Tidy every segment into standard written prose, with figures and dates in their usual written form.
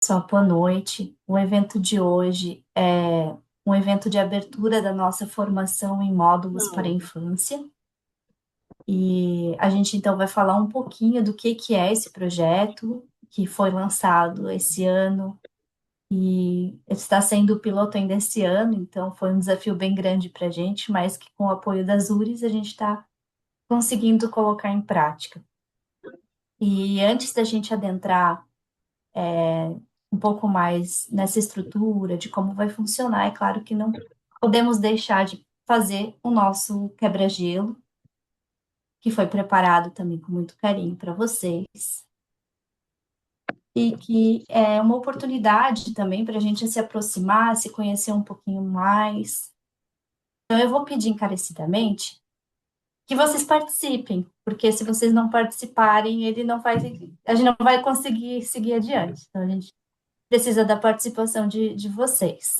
Pessoal, boa noite. O evento de hoje é um evento de abertura da nossa formação em módulos para a infância. E a gente então vai falar um pouquinho do que é esse projeto, que foi lançado esse ano e está sendo o piloto ainda esse ano, então foi um desafio bem grande para a gente, mas que com o apoio das URIs a gente está conseguindo colocar em prática. E antes da gente adentrar um pouco mais nessa estrutura de como vai funcionar. É claro que não podemos deixar de fazer o nosso quebra-gelo, que foi preparado também com muito carinho para vocês, e que é uma oportunidade também para a gente se aproximar, se conhecer um pouquinho mais. Então, eu vou pedir encarecidamente que vocês participem, porque se vocês não participarem, a gente não vai conseguir seguir adiante. Então, a gente precisa da participação de vocês.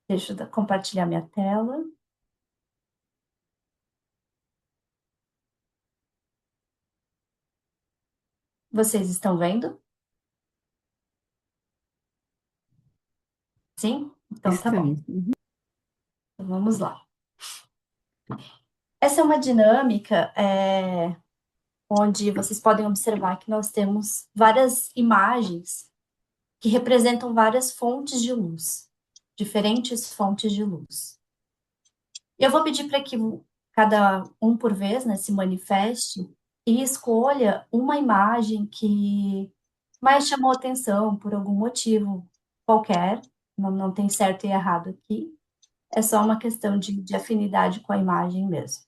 Deixa eu compartilhar minha tela. Vocês estão vendo? Sim? Então tá bom. Estamos. Então, vamos lá. Essa é uma dinâmica onde vocês podem observar que nós temos várias imagens que representam várias fontes de luz, diferentes fontes de luz. Eu vou pedir para que cada um por vez, né, se manifeste e escolha uma imagem que mais chamou atenção por algum motivo qualquer. Não tem certo e errado aqui. É só uma questão de afinidade com a imagem mesmo.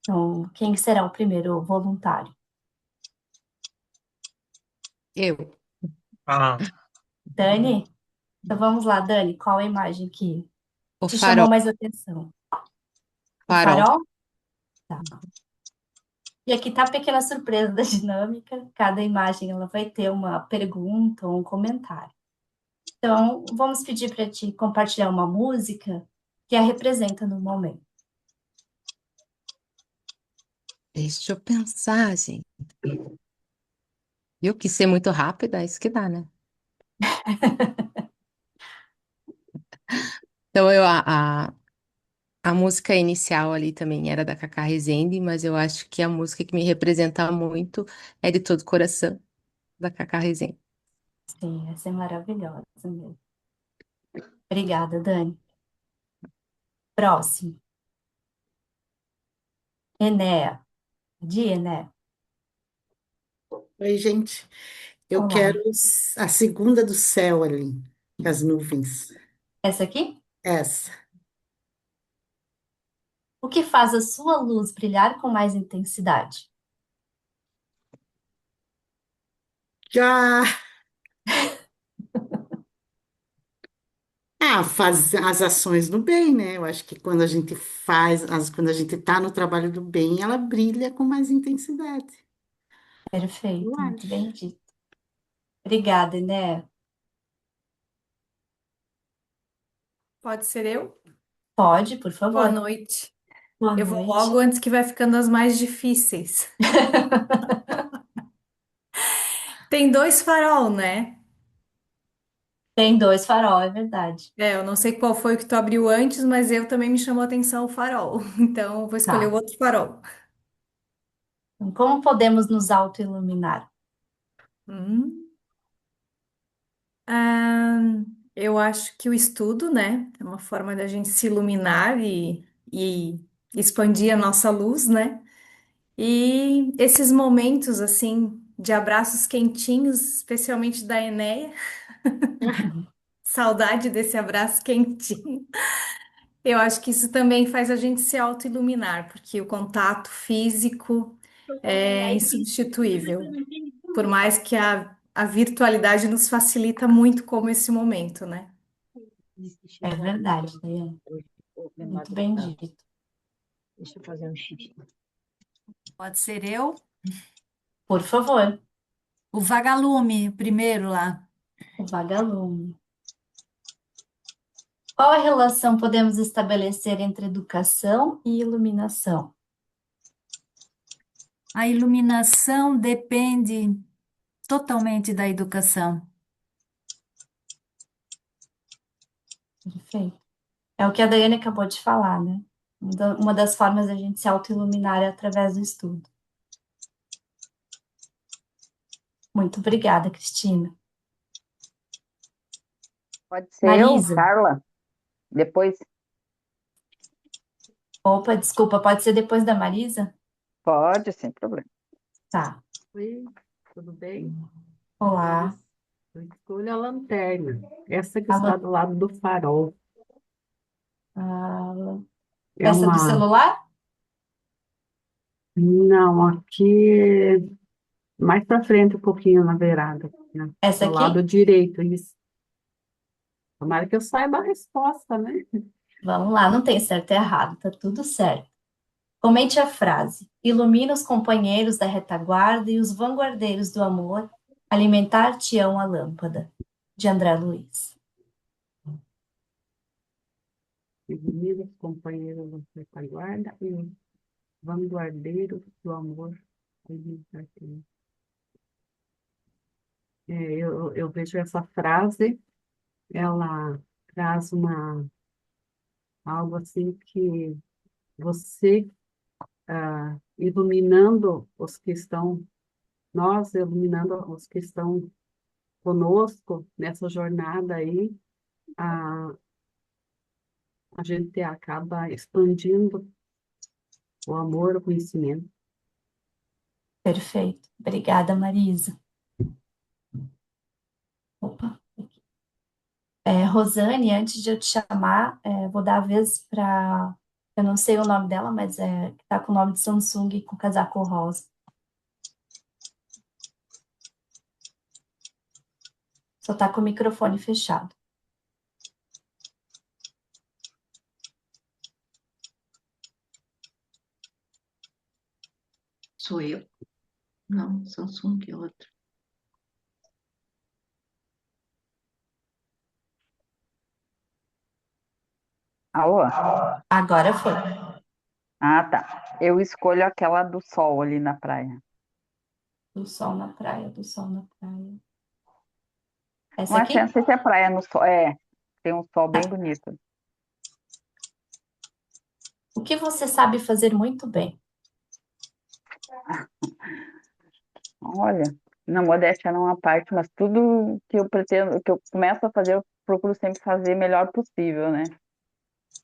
Então, quem será o primeiro voluntário? Eu. Dani? Então vamos lá, Dani, qual a imagem que O te chamou farol. mais atenção? O Farol. farol? Tá. E aqui tá a pequena surpresa da dinâmica. Cada imagem ela vai ter uma pergunta ou um comentário. Então, vamos pedir para ti compartilhar uma música que a representa no momento. Deixa eu pensar, gente. Eu quis ser muito rápida, é isso que dá, né? Então, a música inicial ali também era da Cacá Rezende, mas eu acho que a música que me representa muito é de todo coração, da Cacá Rezende. Sim, essa é maravilhosa mesmo. Obrigada, Dani. Próximo. Enéa. De Enéa. Oi, gente. Eu Olá. quero a segunda do céu ali, as nuvens. Essa aqui? Essa. O que faz a sua luz brilhar com mais intensidade? Já, faz as ações do bem, né? Eu acho que quando a gente faz, quando a gente está no trabalho do bem, ela brilha com mais intensidade. Eu Perfeito, muito acho. bem dito. Obrigada, né? Pode ser eu? Pode, por Boa favor. noite. Boa Eu vou logo noite. antes que vai ficando as mais difíceis. Tem dois farol, né? Tem dois farol, é verdade. É, eu não sei qual foi o que tu abriu antes, mas eu também me chamou a atenção o farol. Então, eu vou escolher o Tá. outro farol. Então, como podemos nos autoiluminar? Hum. Ah, eu acho que o estudo, né, é uma forma da gente se iluminar e expandir a nossa luz, né? E esses momentos, assim, de abraços quentinhos, especialmente da Enéia, saudade desse abraço quentinho. Eu acho que isso também faz a gente se autoiluminar, porque o contato físico é insubstituível, por mais que a virtualidade nos facilita muito como esse momento, né? É verdade, Daiane. Muito bem dito. Pode ser eu? Por favor, O vagalume, primeiro lá. o vagalume. Qual a relação podemos estabelecer entre educação e iluminação? A iluminação depende. totalmente da educação. Perfeito. É o que a Daiane acabou de falar, né? Uma das formas da gente se autoiluminar é através do estudo. Muito obrigada, Cristina. Pode ser eu, Marisa. Carla? Depois Opa, desculpa, pode ser depois da Marisa? pode, sem problema. Tá. Oi, tudo bem? Olá. Eu escolho a lanterna, essa que está Alô? do lado do farol. Ah, É essa do uma. celular? Não, aqui mais para frente um pouquinho na beirada, né? Essa Do lado aqui? direito, isso. Tomara que eu saiba a resposta, né? Vamos lá, não tem certo e errado, tá tudo certo. Comente a frase: ilumina os companheiros da retaguarda e os vanguardeiros do amor, alimentar-te-ão a lâmpada. De André Luiz. Unidos, companheiros da retaguarda e os vanguardeiros do amor. Eu vejo essa frase, ela traz algo assim que você iluminando os que estão, nós iluminando os que estão conosco nessa jornada aí, a, a gente acaba expandindo o amor, o conhecimento. Perfeito. Obrigada, Marisa. Opa. Rosane, antes de eu te chamar, vou dar a vez para. Eu não sei o nome dela, mas que tá com o nome de Samsung com casaco rosa. Só tá com o microfone fechado. Sou eu? Não, Samsung é outro. Alô? Agora foi. Ah, tá. Eu escolho aquela do sol ali na praia. Do sol na praia, do sol na praia. Não Essa é, não aqui? sei se é praia no sol. É, tem um sol bem Tá. bonito. O que você sabe fazer muito bem? Olha, na modéstia não à parte, mas tudo que eu pretendo, que eu começo a fazer, eu procuro sempre fazer o melhor possível, né?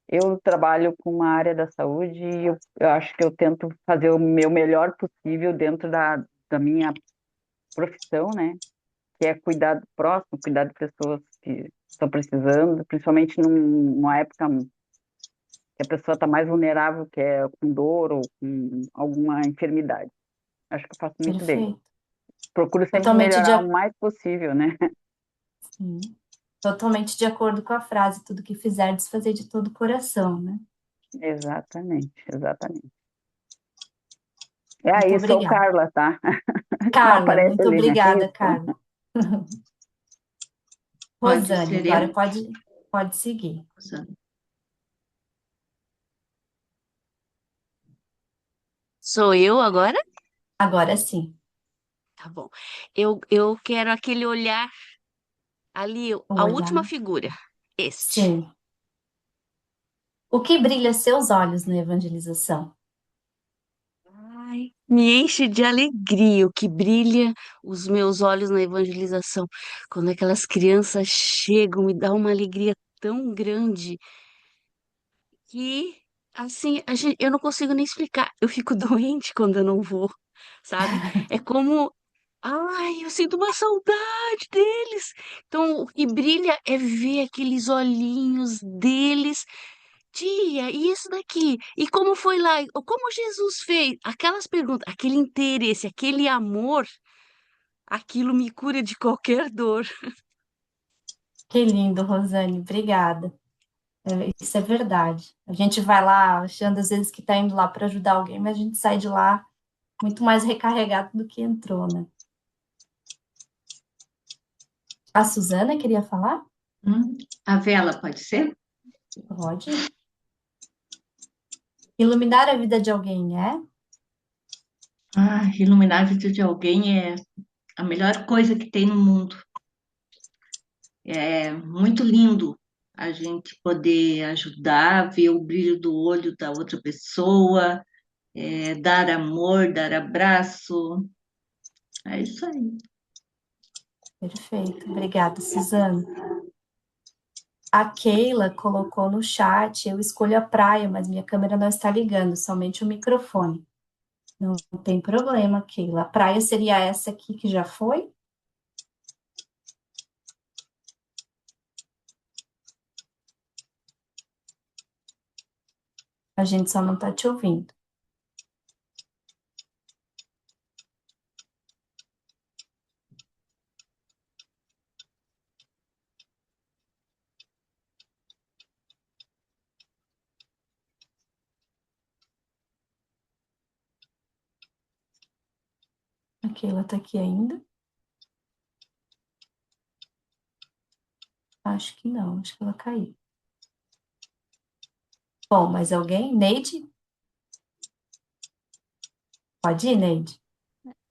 Eu trabalho com uma área da saúde e eu acho que eu tento fazer o meu melhor possível dentro da minha profissão, né? Que é cuidar do próximo, cuidar de pessoas que estão precisando, principalmente numa época que a pessoa está mais vulnerável, que é com dor ou com alguma enfermidade. Acho que eu faço muito bem. Perfeito. Procuro sempre Totalmente de, melhorar o mais possível, né? sim, totalmente de acordo com a frase, tudo que fizerdes, fazer de todo o coração, né? Exatamente, exatamente. É Muito aí, sou obrigada. Carla, tá? Não Carla, aparece muito ali, né? obrigada, Isso. Carla. Pode Rosane, ser agora eu, pode seguir. Rosana? Sou eu agora? Agora sim. Tá bom. Eu quero aquele olhar ali, O a última olhar. figura. Este. Sim. O que brilha seus olhos na evangelização? Ai, me enche de alegria o que brilha os meus olhos na evangelização. Quando aquelas crianças chegam, me dá uma alegria tão grande que, assim, eu não consigo nem explicar. Eu fico doente quando eu não vou, sabe? É como, ai, eu sinto uma saudade deles. Então, o que brilha é ver aqueles olhinhos deles. Tia, e isso daqui? E como foi lá? Como Jesus fez? Aquelas perguntas, aquele interesse, aquele amor, aquilo me cura de qualquer dor. Que lindo, Rosane. Obrigada. Isso é verdade. A gente vai lá achando às vezes que está indo lá para ajudar alguém, mas a gente sai de lá muito mais recarregado do que entrou, né? A Suzana queria falar? A vela pode ser? Pode. Iluminar a vida de alguém é? Ah, iluminar a vida de alguém é a melhor coisa que tem no mundo. É muito lindo a gente poder ajudar, ver o brilho do olho da outra pessoa, dar amor, dar abraço. É isso aí. Perfeito. Obrigada, Suzana. A Keila colocou no chat, eu escolho a praia, mas minha câmera não está ligando, somente o microfone. Não tem problema, Keila. A praia seria essa aqui que já foi? A gente só não está te ouvindo. A Keila está aqui ainda? Acho que não, acho que ela caiu. Bom, mais alguém? Neide? Pode ir, Neide?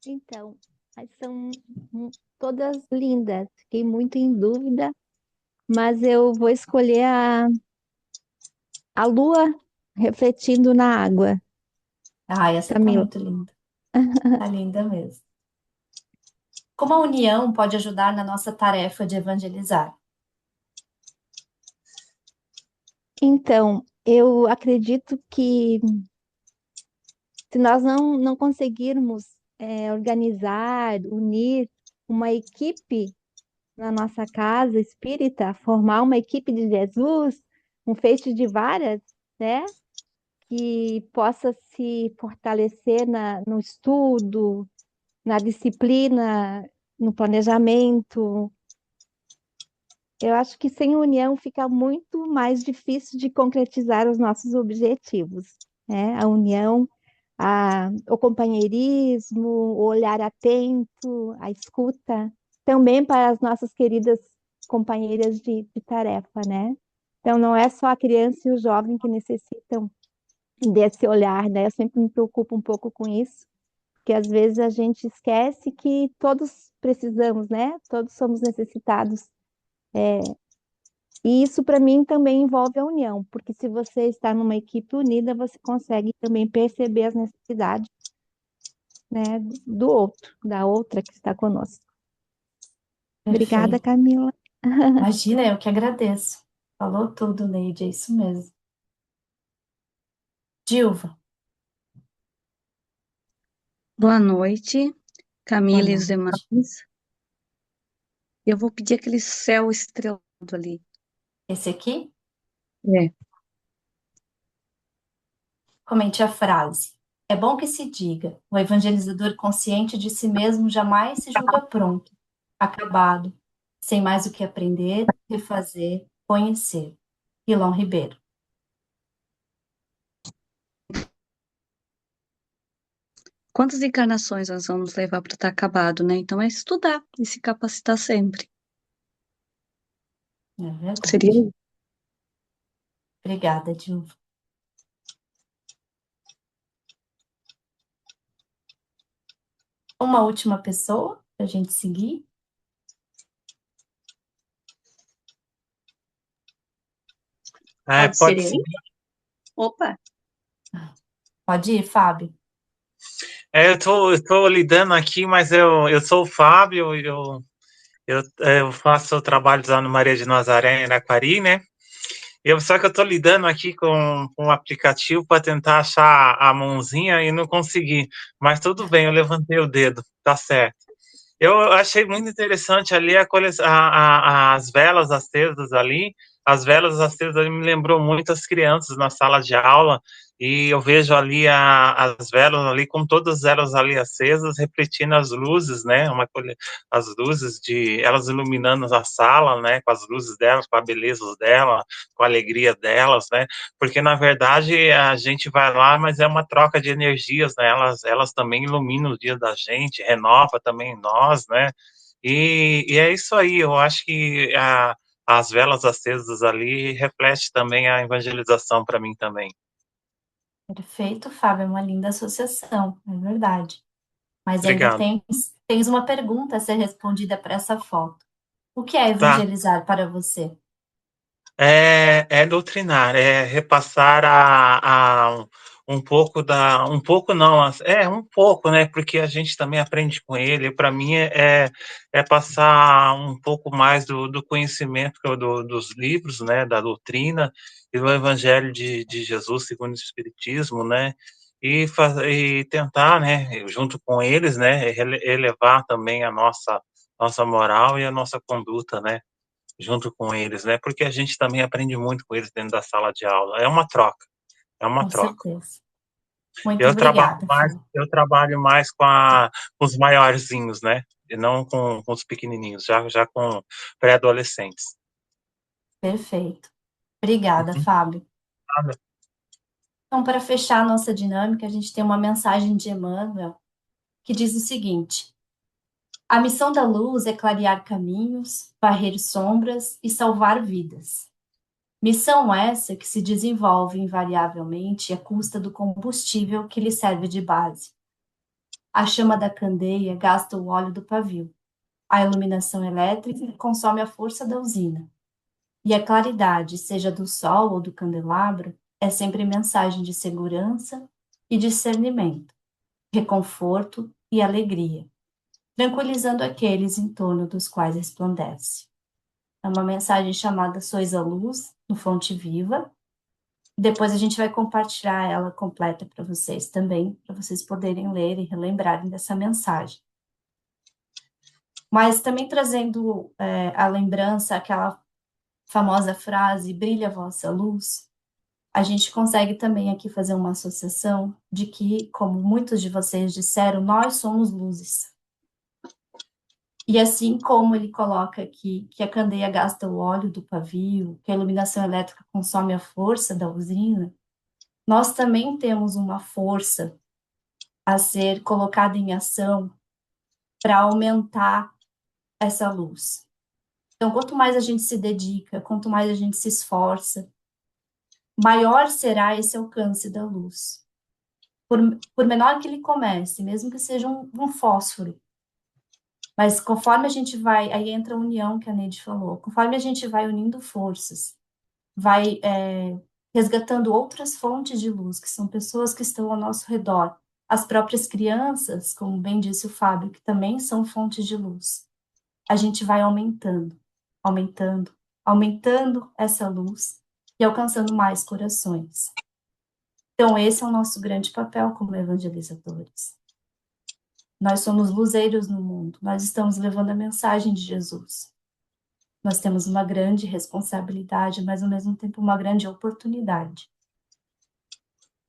Então, mas são todas lindas. Fiquei muito em dúvida, mas eu vou escolher a lua refletindo na água, Ah, essa tá Camila. muito linda. Tá linda mesmo. Como a união pode ajudar na nossa tarefa de evangelizar? Então, eu acredito que se nós não conseguirmos organizar, unir uma equipe na nossa casa espírita, formar uma equipe de Jesus, um feixe de varas, né? Que possa se fortalecer no estudo, na disciplina, no planejamento. Eu acho que sem união fica muito mais difícil de concretizar os nossos objetivos, né? A união, o companheirismo, o olhar atento, a escuta, também para as nossas queridas companheiras de tarefa, né? Então, não é só a criança e o jovem que necessitam desse olhar, né? Eu sempre me preocupo um pouco com isso, porque às vezes a gente esquece que todos precisamos, né? Todos somos necessitados. E isso para mim também envolve a união, porque se você está numa equipe unida, você consegue também perceber as necessidades, né, do outro, da outra que está conosco. Obrigada, Perfeito. Camila. Imagina, eu que agradeço. Falou tudo, Neide, é isso mesmo. Dilva, Boa noite, boa Camila e os demais. noite. Eu vou pedir aquele céu estrelado ali. Esse aqui? É. Comente a frase. É bom que se diga, o evangelizador consciente de si mesmo jamais se julga pronto, acabado, sem mais o que aprender, refazer, conhecer. Ilon Ribeiro. Quantas encarnações nós vamos levar para estar acabado, né? Então é estudar e se capacitar sempre. É verdade. Seria isso. Obrigada, Dilva. Uma última pessoa para a gente seguir? Pode Pode ser ser. eu? Opa, Pode ir, Fábio. Eu tô lidando aqui, mas eu sou o Fábio, eu faço trabalhos lá no Maria de Nazaré, em Araquari, né? Só que eu tô lidando aqui com um aplicativo para tentar achar a mãozinha e não consegui. Mas tudo bem, eu levantei o dedo, tá certo. Eu achei muito interessante ali as velas acesas ali. As velas acesas ali me lembrou muito as crianças na sala de aula. E eu vejo ali as velas ali, com todas elas ali acesas, refletindo as luzes, né? As luzes elas iluminando a sala, né? Com as luzes delas, com a beleza dela, com a alegria delas, né? Porque na verdade a gente vai lá, mas é uma troca de energias, né? Elas também iluminam o dia da gente, renova também nós, né? E é isso aí. Eu acho que as velas acesas ali reflete também a evangelização para mim também. Perfeito, Fábio. É uma linda associação, é verdade. Mas ainda Obrigado. tens uma pergunta a ser respondida para essa foto. O que é Tá. evangelizar para você? É doutrinar, é repassar um pouco um pouco não, um pouco, né? Porque a gente também aprende com ele. Para mim é passar um pouco mais do conhecimento dos livros, né? Da doutrina e do Evangelho de Jesus segundo o Espiritismo, né? E tentar, né? Junto com eles, né? Elevar também a nossa moral e a nossa conduta, né? Junto com eles, né? Porque a gente também aprende muito com eles dentro da sala de aula. É uma troca, é uma Com troca. certeza. Muito obrigada, Fábio. Eu trabalho mais com os maiorzinhos, né? E não com os pequenininhos, já com pré-adolescentes. Perfeito. Obrigada, Uhum. Fábio. Nada. Então, para fechar a nossa dinâmica, a gente tem uma mensagem de Emmanuel que diz o seguinte: a missão da luz é clarear caminhos, varrer sombras e salvar vidas. Missão essa que se desenvolve invariavelmente à custa do combustível que lhe serve de base. A chama da candeia gasta o óleo do pavio. A iluminação elétrica consome a força da usina. E a claridade, seja do sol ou do candelabro, é sempre mensagem de segurança e discernimento, reconforto e alegria, tranquilizando aqueles em torno dos quais resplandece. É uma mensagem chamada Sois a Luz, no Fonte Viva. Depois a gente vai compartilhar ela completa para vocês também, para vocês poderem ler e relembrarem dessa mensagem. Mas também trazendo a lembrança, aquela famosa frase, brilha a vossa luz, a gente consegue também aqui fazer uma associação de que, como muitos de vocês disseram, nós somos luzes. E assim como ele coloca aqui que a candeia gasta o óleo do pavio, que a iluminação elétrica consome a força da usina, nós também temos uma força a ser colocada em ação para aumentar essa luz. Então, quanto mais a gente se dedica, quanto mais a gente se esforça, maior será esse alcance da luz. Por menor que ele comece, mesmo que seja um fósforo. Mas conforme a gente vai, aí entra a união que a Neide falou, conforme a gente vai unindo forças, vai resgatando outras fontes de luz, que são pessoas que estão ao nosso redor, as próprias crianças, como bem disse o Fábio, que também são fontes de luz. A gente vai aumentando, aumentando, aumentando essa luz e alcançando mais corações. Então, esse é o nosso grande papel como evangelizadores. Nós somos luzeiros no mundo, nós estamos levando a mensagem de Jesus. Nós temos uma grande responsabilidade, mas ao mesmo tempo uma grande oportunidade.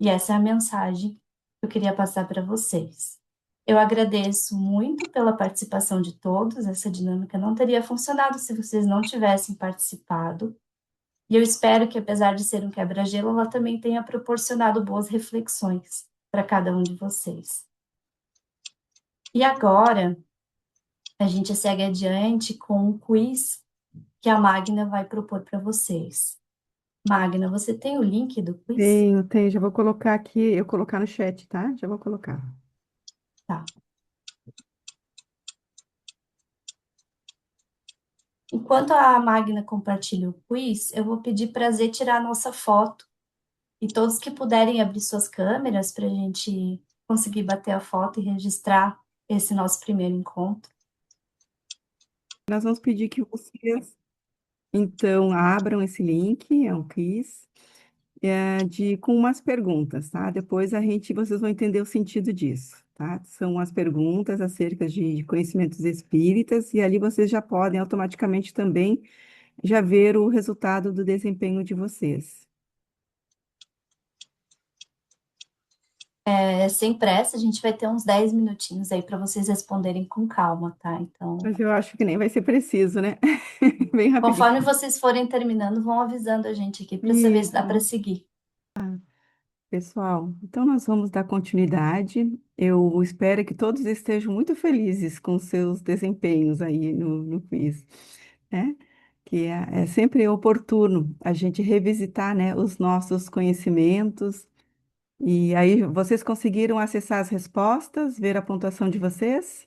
E essa é a mensagem que eu queria passar para vocês. Eu agradeço muito pela participação de todos. Essa dinâmica não teria funcionado se vocês não tivessem participado. E eu espero que, apesar de ser um quebra-gelo, ela também tenha proporcionado boas reflexões para cada um de vocês. E agora, a gente segue adiante com um quiz que a Magna vai propor para vocês. Magna, você tem o link do quiz? Tenho, já vou colocar aqui, eu colocar no chat, tá? Já vou colocar. Tá. Enquanto a Magna compartilha o quiz, eu vou pedir para a Zê tirar a nossa foto. E todos que puderem abrir suas câmeras para a gente conseguir bater a foto e registrar esse nosso primeiro encontro. Nós vamos pedir que vocês, então, abram esse link, é um quiz, com umas perguntas, tá? Depois vocês vão entender o sentido disso, tá? São as perguntas acerca de conhecimentos espíritas, e ali vocês já podem automaticamente também já ver o resultado do desempenho de vocês. Sem pressa, a gente vai ter uns 10 minutinhos aí para vocês responderem com calma, tá? Então, Mas eu acho que nem vai ser preciso, né? Bem rapidinho. conforme vocês forem terminando, vão avisando a gente aqui para saber se dá para Isso. seguir. Pessoal, então nós vamos dar continuidade. Eu espero que todos estejam muito felizes com seus desempenhos aí no quiz, né? Que é sempre oportuno a gente revisitar, né, os nossos conhecimentos E aí, vocês conseguiram acessar as respostas, ver a pontuação de vocês?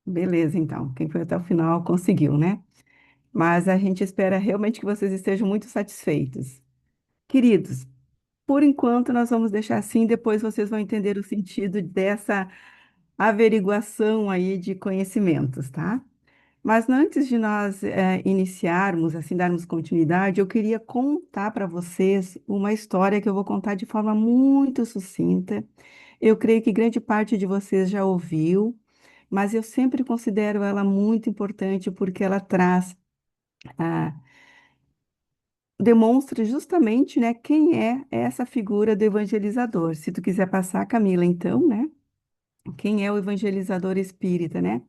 Beleza, então. Quem foi até o final conseguiu, né? Mas a gente espera realmente que vocês estejam muito satisfeitos. Queridos, por enquanto nós vamos deixar assim, depois vocês vão entender o sentido dessa averiguação aí de conhecimentos, tá? Mas antes de nós iniciarmos, assim, darmos continuidade, eu queria contar para vocês uma história que eu vou contar de forma muito sucinta. Eu creio que grande parte de vocês já ouviu, mas eu sempre considero ela muito importante porque ela traz, ah, demonstra justamente, né, quem é essa figura do evangelizador. Se tu quiser passar, Camila, então, né? Quem é o evangelizador espírita, né?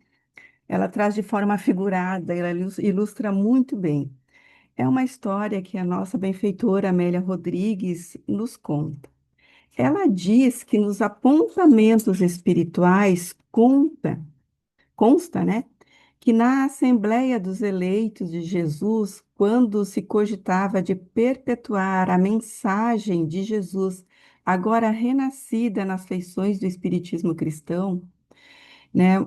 Ela traz de forma figurada, ela ilustra muito bem. É uma história que a nossa benfeitora Amélia Rodrigues nos conta. Ela diz que nos apontamentos espirituais consta, né, que na Assembleia dos Eleitos de Jesus, quando se cogitava de perpetuar a mensagem de Jesus, agora renascida nas feições do Espiritismo cristão, né?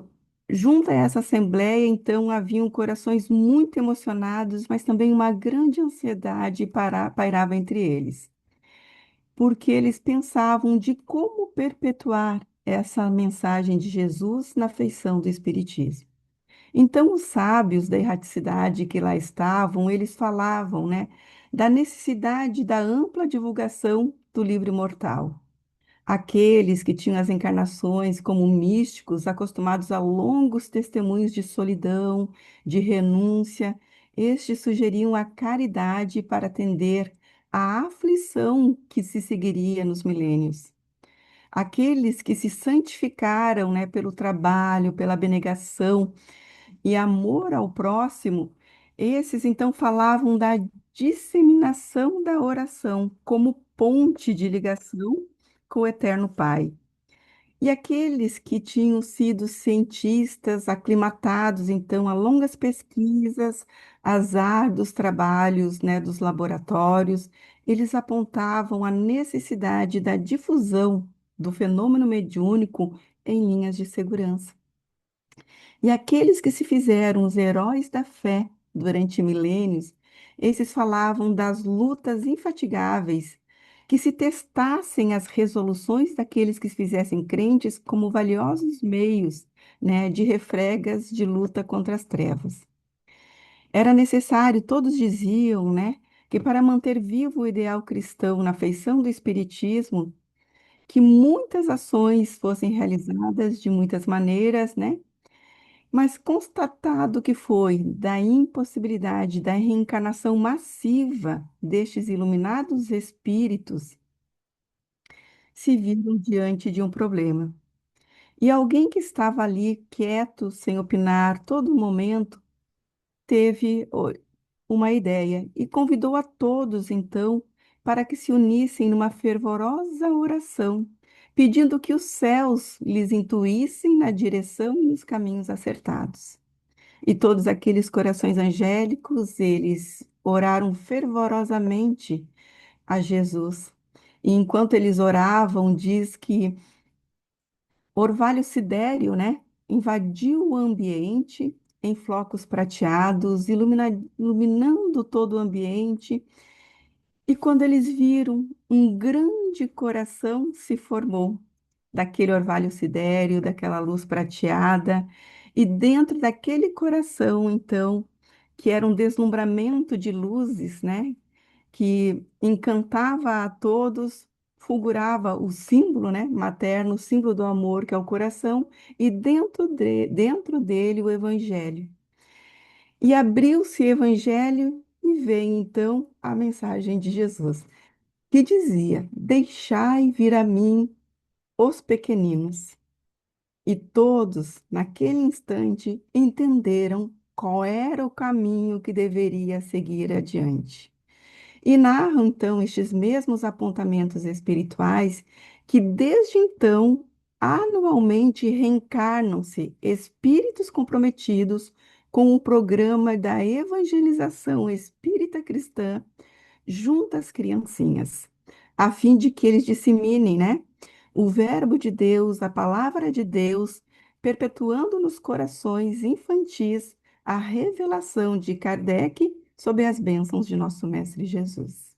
Junto a essa assembleia, então, haviam corações muito emocionados, mas também uma grande ansiedade pairava entre eles, porque eles pensavam de como perpetuar essa mensagem de Jesus na feição do Espiritismo. Então, os sábios da erraticidade que lá estavam, eles falavam, né, da necessidade da ampla divulgação do livro imortal. Aqueles que tinham as encarnações como místicos, acostumados a longos testemunhos de solidão, de renúncia, estes sugeriam a caridade para atender à aflição que se seguiria nos milênios. Aqueles que se santificaram, né, pelo trabalho, pela abnegação e amor ao próximo, esses então falavam da disseminação da oração como ponte de ligação com o Eterno Pai. E aqueles que tinham sido cientistas aclimatados, então, a longas pesquisas, as árduos trabalhos, né, dos laboratórios, eles apontavam a necessidade da difusão do fenômeno mediúnico em linhas de segurança. E aqueles que se fizeram os heróis da fé durante milênios, esses falavam das lutas infatigáveis, que se testassem as resoluções daqueles que se fizessem crentes como valiosos meios, né, de refregas de luta contra as trevas. Era necessário, todos diziam, né, que para manter vivo o ideal cristão na feição do espiritismo, que muitas ações fossem realizadas de muitas maneiras, né, mas constatado que foi da impossibilidade da reencarnação massiva destes iluminados espíritos, se viram diante de um problema. E alguém que estava ali quieto, sem opinar, todo momento, teve uma ideia e convidou a todos, então, para que se unissem numa fervorosa oração, pedindo que os céus lhes intuíssem na direção e nos caminhos acertados. E todos aqueles corações angélicos, eles oraram fervorosamente a Jesus. E enquanto eles oravam, diz que orvalho sidéreo, né, invadiu o ambiente em flocos prateados, iluminando todo o ambiente. E quando eles viram, um grande coração se formou daquele orvalho sidéreo, daquela luz prateada, e dentro daquele coração, então, que era um deslumbramento de luzes, né, que encantava a todos, fulgurava o símbolo, né, materno, o símbolo do amor, que é o coração, e dentro dele o evangelho. E abriu-se o evangelho e veio então a mensagem de Jesus, que dizia: Deixai vir a mim os pequeninos. E todos, naquele instante, entenderam qual era o caminho que deveria seguir adiante. E narram, então, estes mesmos apontamentos espirituais que, desde então, anualmente reencarnam-se espíritos comprometidos com o programa da evangelização espírita cristã junto às criancinhas, a fim de que eles disseminem, né, o Verbo de Deus, a palavra de Deus, perpetuando nos corações infantis a revelação de Kardec sobre as bênçãos de nosso Mestre Jesus.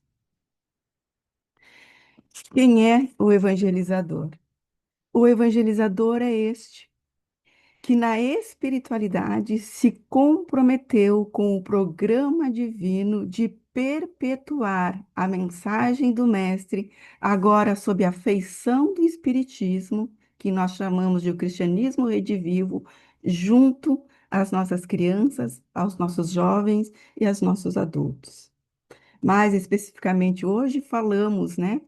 Quem é o evangelizador? O evangelizador é este que na espiritualidade se comprometeu com o programa divino de perpetuar a mensagem do Mestre, agora sob a feição do Espiritismo, que nós chamamos de o cristianismo redivivo, junto às nossas crianças, aos nossos jovens e aos nossos adultos. Mais especificamente, hoje falamos, né,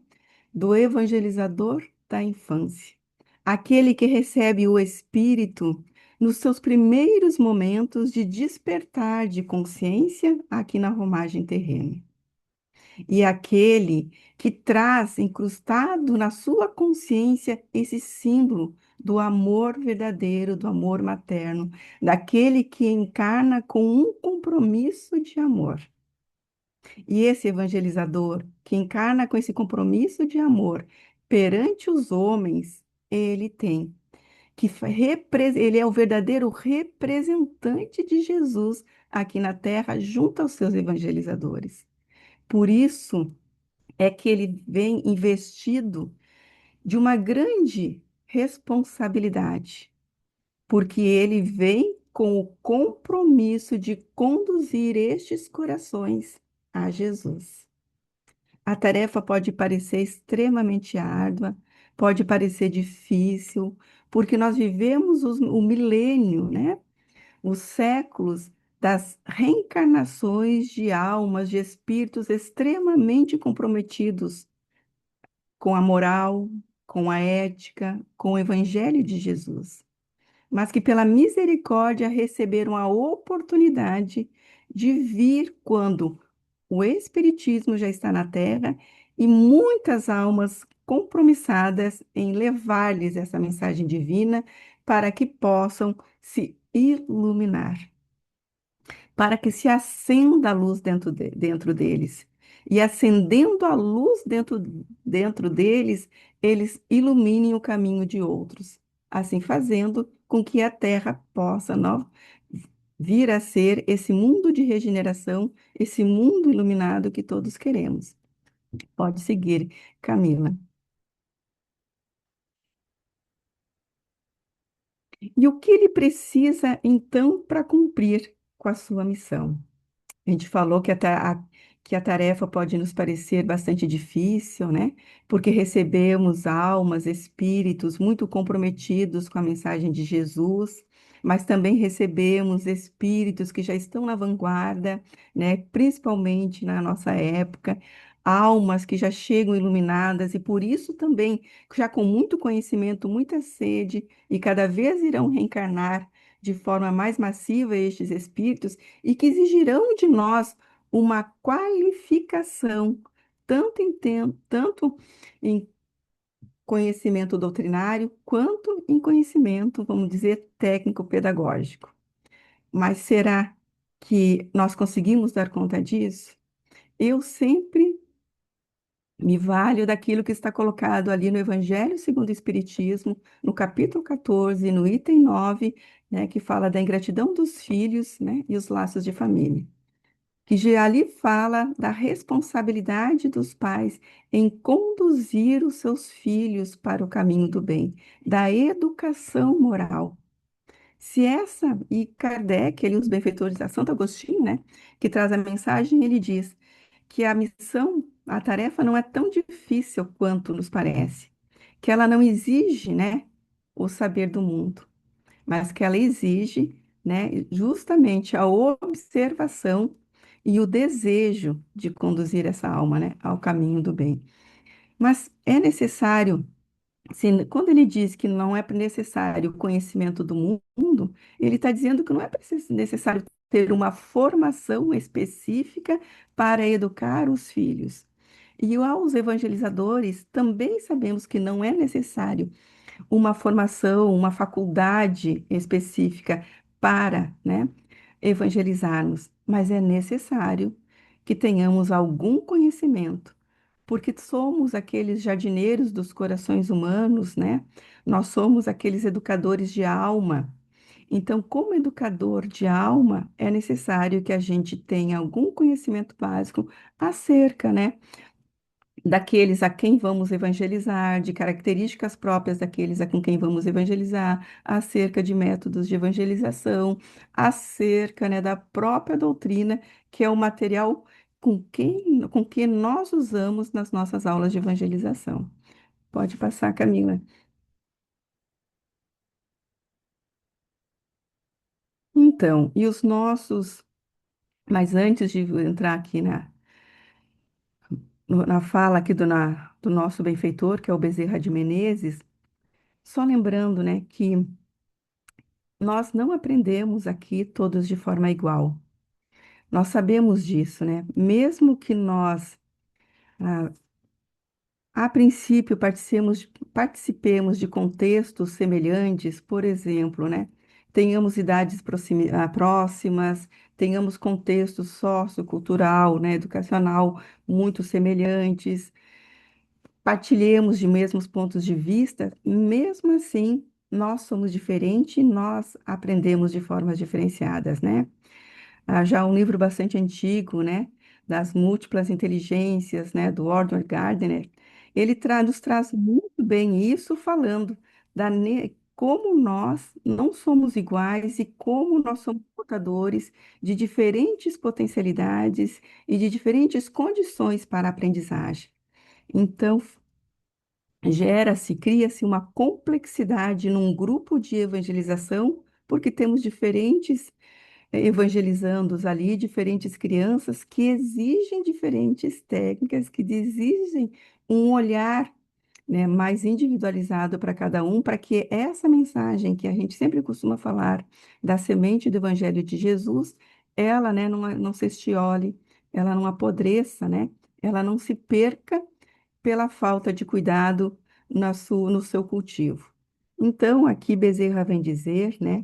do evangelizador da infância, aquele que recebe o Espírito nos seus primeiros momentos de despertar de consciência aqui na romagem terrena. E aquele que traz incrustado na sua consciência esse símbolo do amor verdadeiro, do amor materno, daquele que encarna com um compromisso de amor. E esse evangelizador, que encarna com esse compromisso de amor perante os homens, ele tem ele é o verdadeiro representante de Jesus aqui na terra, junto aos seus evangelizadores. Por isso é que ele vem investido de uma grande responsabilidade, porque ele vem com o compromisso de conduzir estes corações a Jesus. A tarefa pode parecer extremamente árdua, pode parecer difícil, porque nós vivemos o milênio, né? Os séculos das reencarnações de almas, de espíritos extremamente comprometidos com a moral, com a ética, com o evangelho de Jesus, mas que pela misericórdia receberam a oportunidade de vir quando o Espiritismo já está na Terra e muitas almas compromissadas em levar-lhes essa mensagem divina para que possam se iluminar, para que se acenda a luz dentro deles. E acendendo a luz dentro deles, eles iluminem o caminho de outros. Assim fazendo com que a Terra possa vir a ser esse mundo de regeneração, esse mundo iluminado que todos queremos. Pode seguir, Camila. E o que ele precisa, então, para cumprir com a sua missão? A gente falou que a tarefa pode nos parecer bastante difícil, né? Porque recebemos almas, espíritos muito comprometidos com a mensagem de Jesus, mas também recebemos espíritos que já estão na vanguarda, né? Principalmente na nossa época, almas que já chegam iluminadas e por isso também já com muito conhecimento, muita sede e cada vez irão reencarnar de forma mais massiva estes espíritos e que exigirão de nós uma qualificação, tanto em conhecimento doutrinário, quanto em conhecimento, vamos dizer, técnico-pedagógico. Mas será que nós conseguimos dar conta disso? Eu sempre me valho daquilo que está colocado ali no Evangelho segundo o Espiritismo, no capítulo 14, no item 9, né, que fala da ingratidão dos filhos, né, e os laços de família. Que já ali fala da responsabilidade dos pais em conduzir os seus filhos para o caminho do bem, da educação moral. Se essa, e Kardec, ele, os benfeitores a Santo Agostinho, né, que traz a mensagem, ele diz que a missão, a tarefa não é tão difícil quanto nos parece, que ela não exige, né, o saber do mundo, mas que ela exige, né, justamente a observação e o desejo de conduzir essa alma, né, ao caminho do bem. Mas é necessário, quando ele diz que não é necessário o conhecimento do mundo, ele está dizendo que não é necessário ter uma formação específica para educar os filhos. E aos evangelizadores também sabemos que não é necessário uma formação, uma faculdade específica para, né, evangelizarmos, mas é necessário que tenhamos algum conhecimento porque somos aqueles jardineiros dos corações humanos, né? Nós somos aqueles educadores de alma. Então, como educador de alma, é necessário que a gente tenha algum conhecimento básico acerca, né, daqueles a quem vamos evangelizar, de características próprias daqueles a com quem vamos evangelizar, acerca de métodos de evangelização, acerca, né, da própria doutrina, que é o material com que nós usamos nas nossas aulas de evangelização. Pode passar, Camila. Então, e os nossos, mas antes de entrar aqui na fala aqui do nosso benfeitor, que é o Bezerra de Menezes, só lembrando, né, que nós não aprendemos aqui todos de forma igual. Nós sabemos disso, né? Mesmo que nós, ah, a princípio, participemos de contextos semelhantes, por exemplo, né? Tenhamos idades próximas, tenhamos contexto sociocultural, né, educacional muito semelhantes, partilhemos de mesmos pontos de vista, mesmo assim, nós somos diferentes e nós aprendemos de formas diferenciadas, né? Já um livro bastante antigo, né, das múltiplas inteligências, né, do Ordway Gardner, ele nos traz muito bem isso, falando como nós não somos iguais e como nós somos portadores de diferentes potencialidades e de diferentes condições para a aprendizagem. Então, cria-se uma complexidade num grupo de evangelização, porque temos diferentes evangelizando ali, diferentes crianças que exigem diferentes técnicas, que exigem um olhar, né, mais individualizado para cada um, para que essa mensagem que a gente sempre costuma falar da semente do Evangelho de Jesus, ela, né, não se estiole, ela não apodreça, né, ela não se perca pela falta de cuidado no seu cultivo. Então, aqui Bezerra vem dizer, né,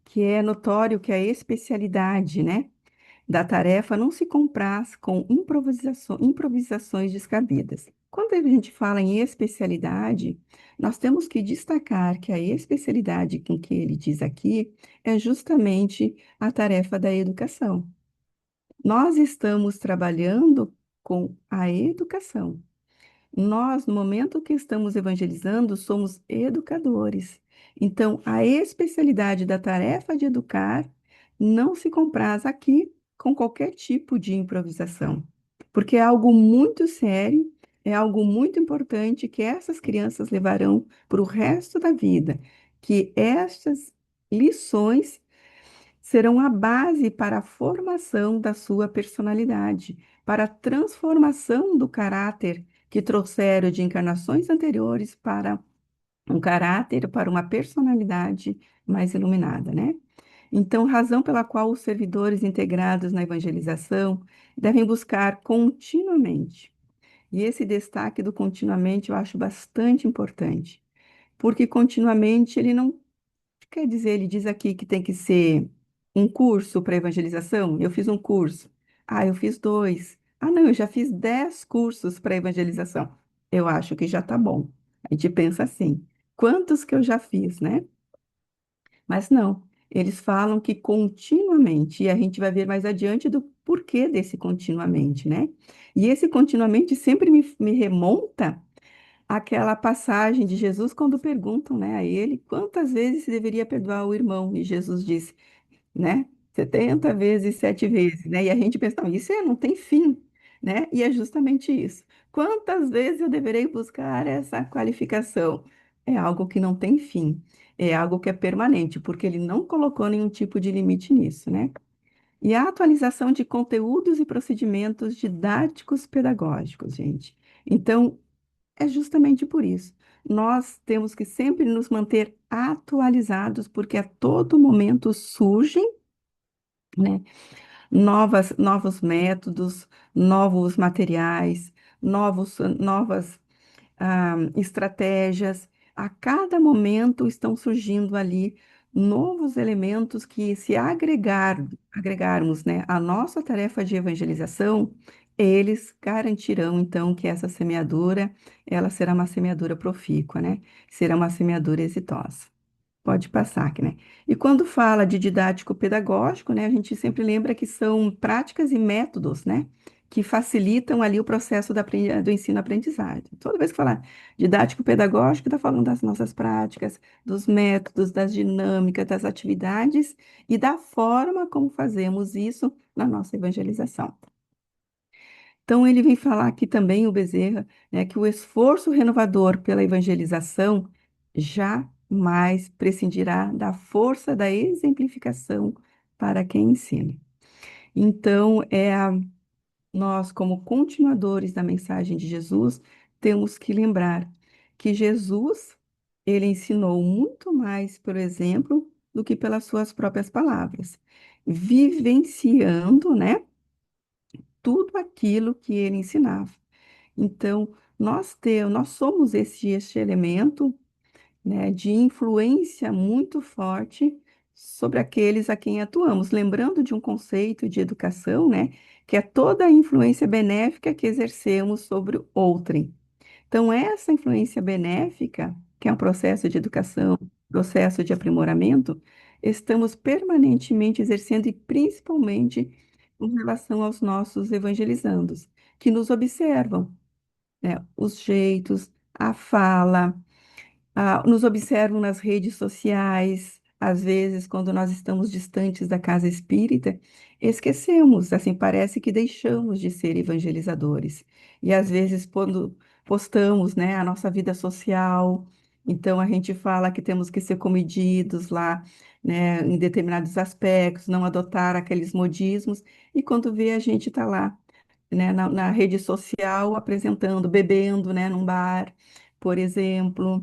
que é notório que a especialidade, né, da tarefa não se compraz com improvisações descabidas. Quando a gente fala em especialidade, nós temos que destacar que a especialidade com que ele diz aqui é justamente a tarefa da educação. Nós estamos trabalhando com a educação. Nós, no momento que estamos evangelizando, somos educadores. Então, a especialidade da tarefa de educar não se compraz aqui com qualquer tipo de improvisação, porque é algo muito sério, é algo muito importante que essas crianças levarão para o resto da vida, que estas lições serão a base para a formação da sua personalidade, para a transformação do caráter que trouxeram de encarnações anteriores para um caráter, para uma personalidade mais iluminada, né? Então, razão pela qual os servidores integrados na evangelização devem buscar continuamente. E esse destaque do continuamente eu acho bastante importante, porque continuamente ele não quer dizer, ele diz aqui que tem que ser um curso para evangelização. Eu fiz um curso. Ah, eu fiz dois. Ah, não, eu já fiz 10 cursos para evangelização. Eu acho que já está bom. A gente pensa assim, quantos que eu já fiz, né? Mas não, eles falam que continuamente, e a gente vai ver mais adiante do porquê desse continuamente, né? E esse continuamente sempre me remonta aquela passagem de Jesus quando perguntam, né, a ele quantas vezes se deveria perdoar o irmão, e Jesus disse, né, 70 vezes, 7 vezes, né, e a gente pensa, não, isso não tem fim, né, e é justamente isso. Quantas vezes eu deverei buscar essa qualificação? É algo que não tem fim, é algo que é permanente, porque ele não colocou nenhum tipo de limite nisso, né? E a atualização de conteúdos e procedimentos didáticos pedagógicos, gente. Então, é justamente por isso. Nós temos que sempre nos manter atualizados, porque a todo momento surgem, né, novos métodos, novos materiais, novas estratégias. A cada momento estão surgindo ali novos elementos que, se agregarmos, né, a nossa tarefa de evangelização, eles garantirão então que essa semeadura, ela será uma semeadura profícua, né? Será uma semeadura exitosa. Pode passar aqui, né? E quando fala de didático pedagógico, né, a gente sempre lembra que são práticas e métodos, né, que facilitam ali o processo do ensino-aprendizagem. Toda vez que falar didático pedagógico, está falando das nossas práticas, dos métodos, das dinâmicas, das atividades e da forma como fazemos isso na nossa evangelização. Então, ele vem falar aqui também, o Bezerra, né, que o esforço renovador pela evangelização jamais prescindirá da força da exemplificação para quem ensina. Então, nós, como continuadores da mensagem de Jesus, temos que lembrar que Jesus, ele ensinou muito mais pelo exemplo do que pelas suas próprias palavras, vivenciando, né, tudo aquilo que ele ensinava. Então, nós somos este elemento, né, de influência muito forte sobre aqueles a quem atuamos. Lembrando de um conceito de educação, né, que é toda a influência benéfica que exercemos sobre o outrem. Então, essa influência benéfica, que é um processo de educação, processo de aprimoramento, estamos permanentemente exercendo e principalmente em relação aos nossos evangelizandos, que nos observam, né, os jeitos, a fala, nos observam nas redes sociais, às vezes, quando nós estamos distantes da casa espírita, esquecemos, assim, parece que deixamos de ser evangelizadores. E às vezes, quando postamos, né, a nossa vida social, então a gente fala que temos que ser comedidos lá, né, em determinados aspectos, não adotar aqueles modismos, e quando vê, a gente está lá, né, na rede social apresentando, bebendo, né, num bar, por exemplo.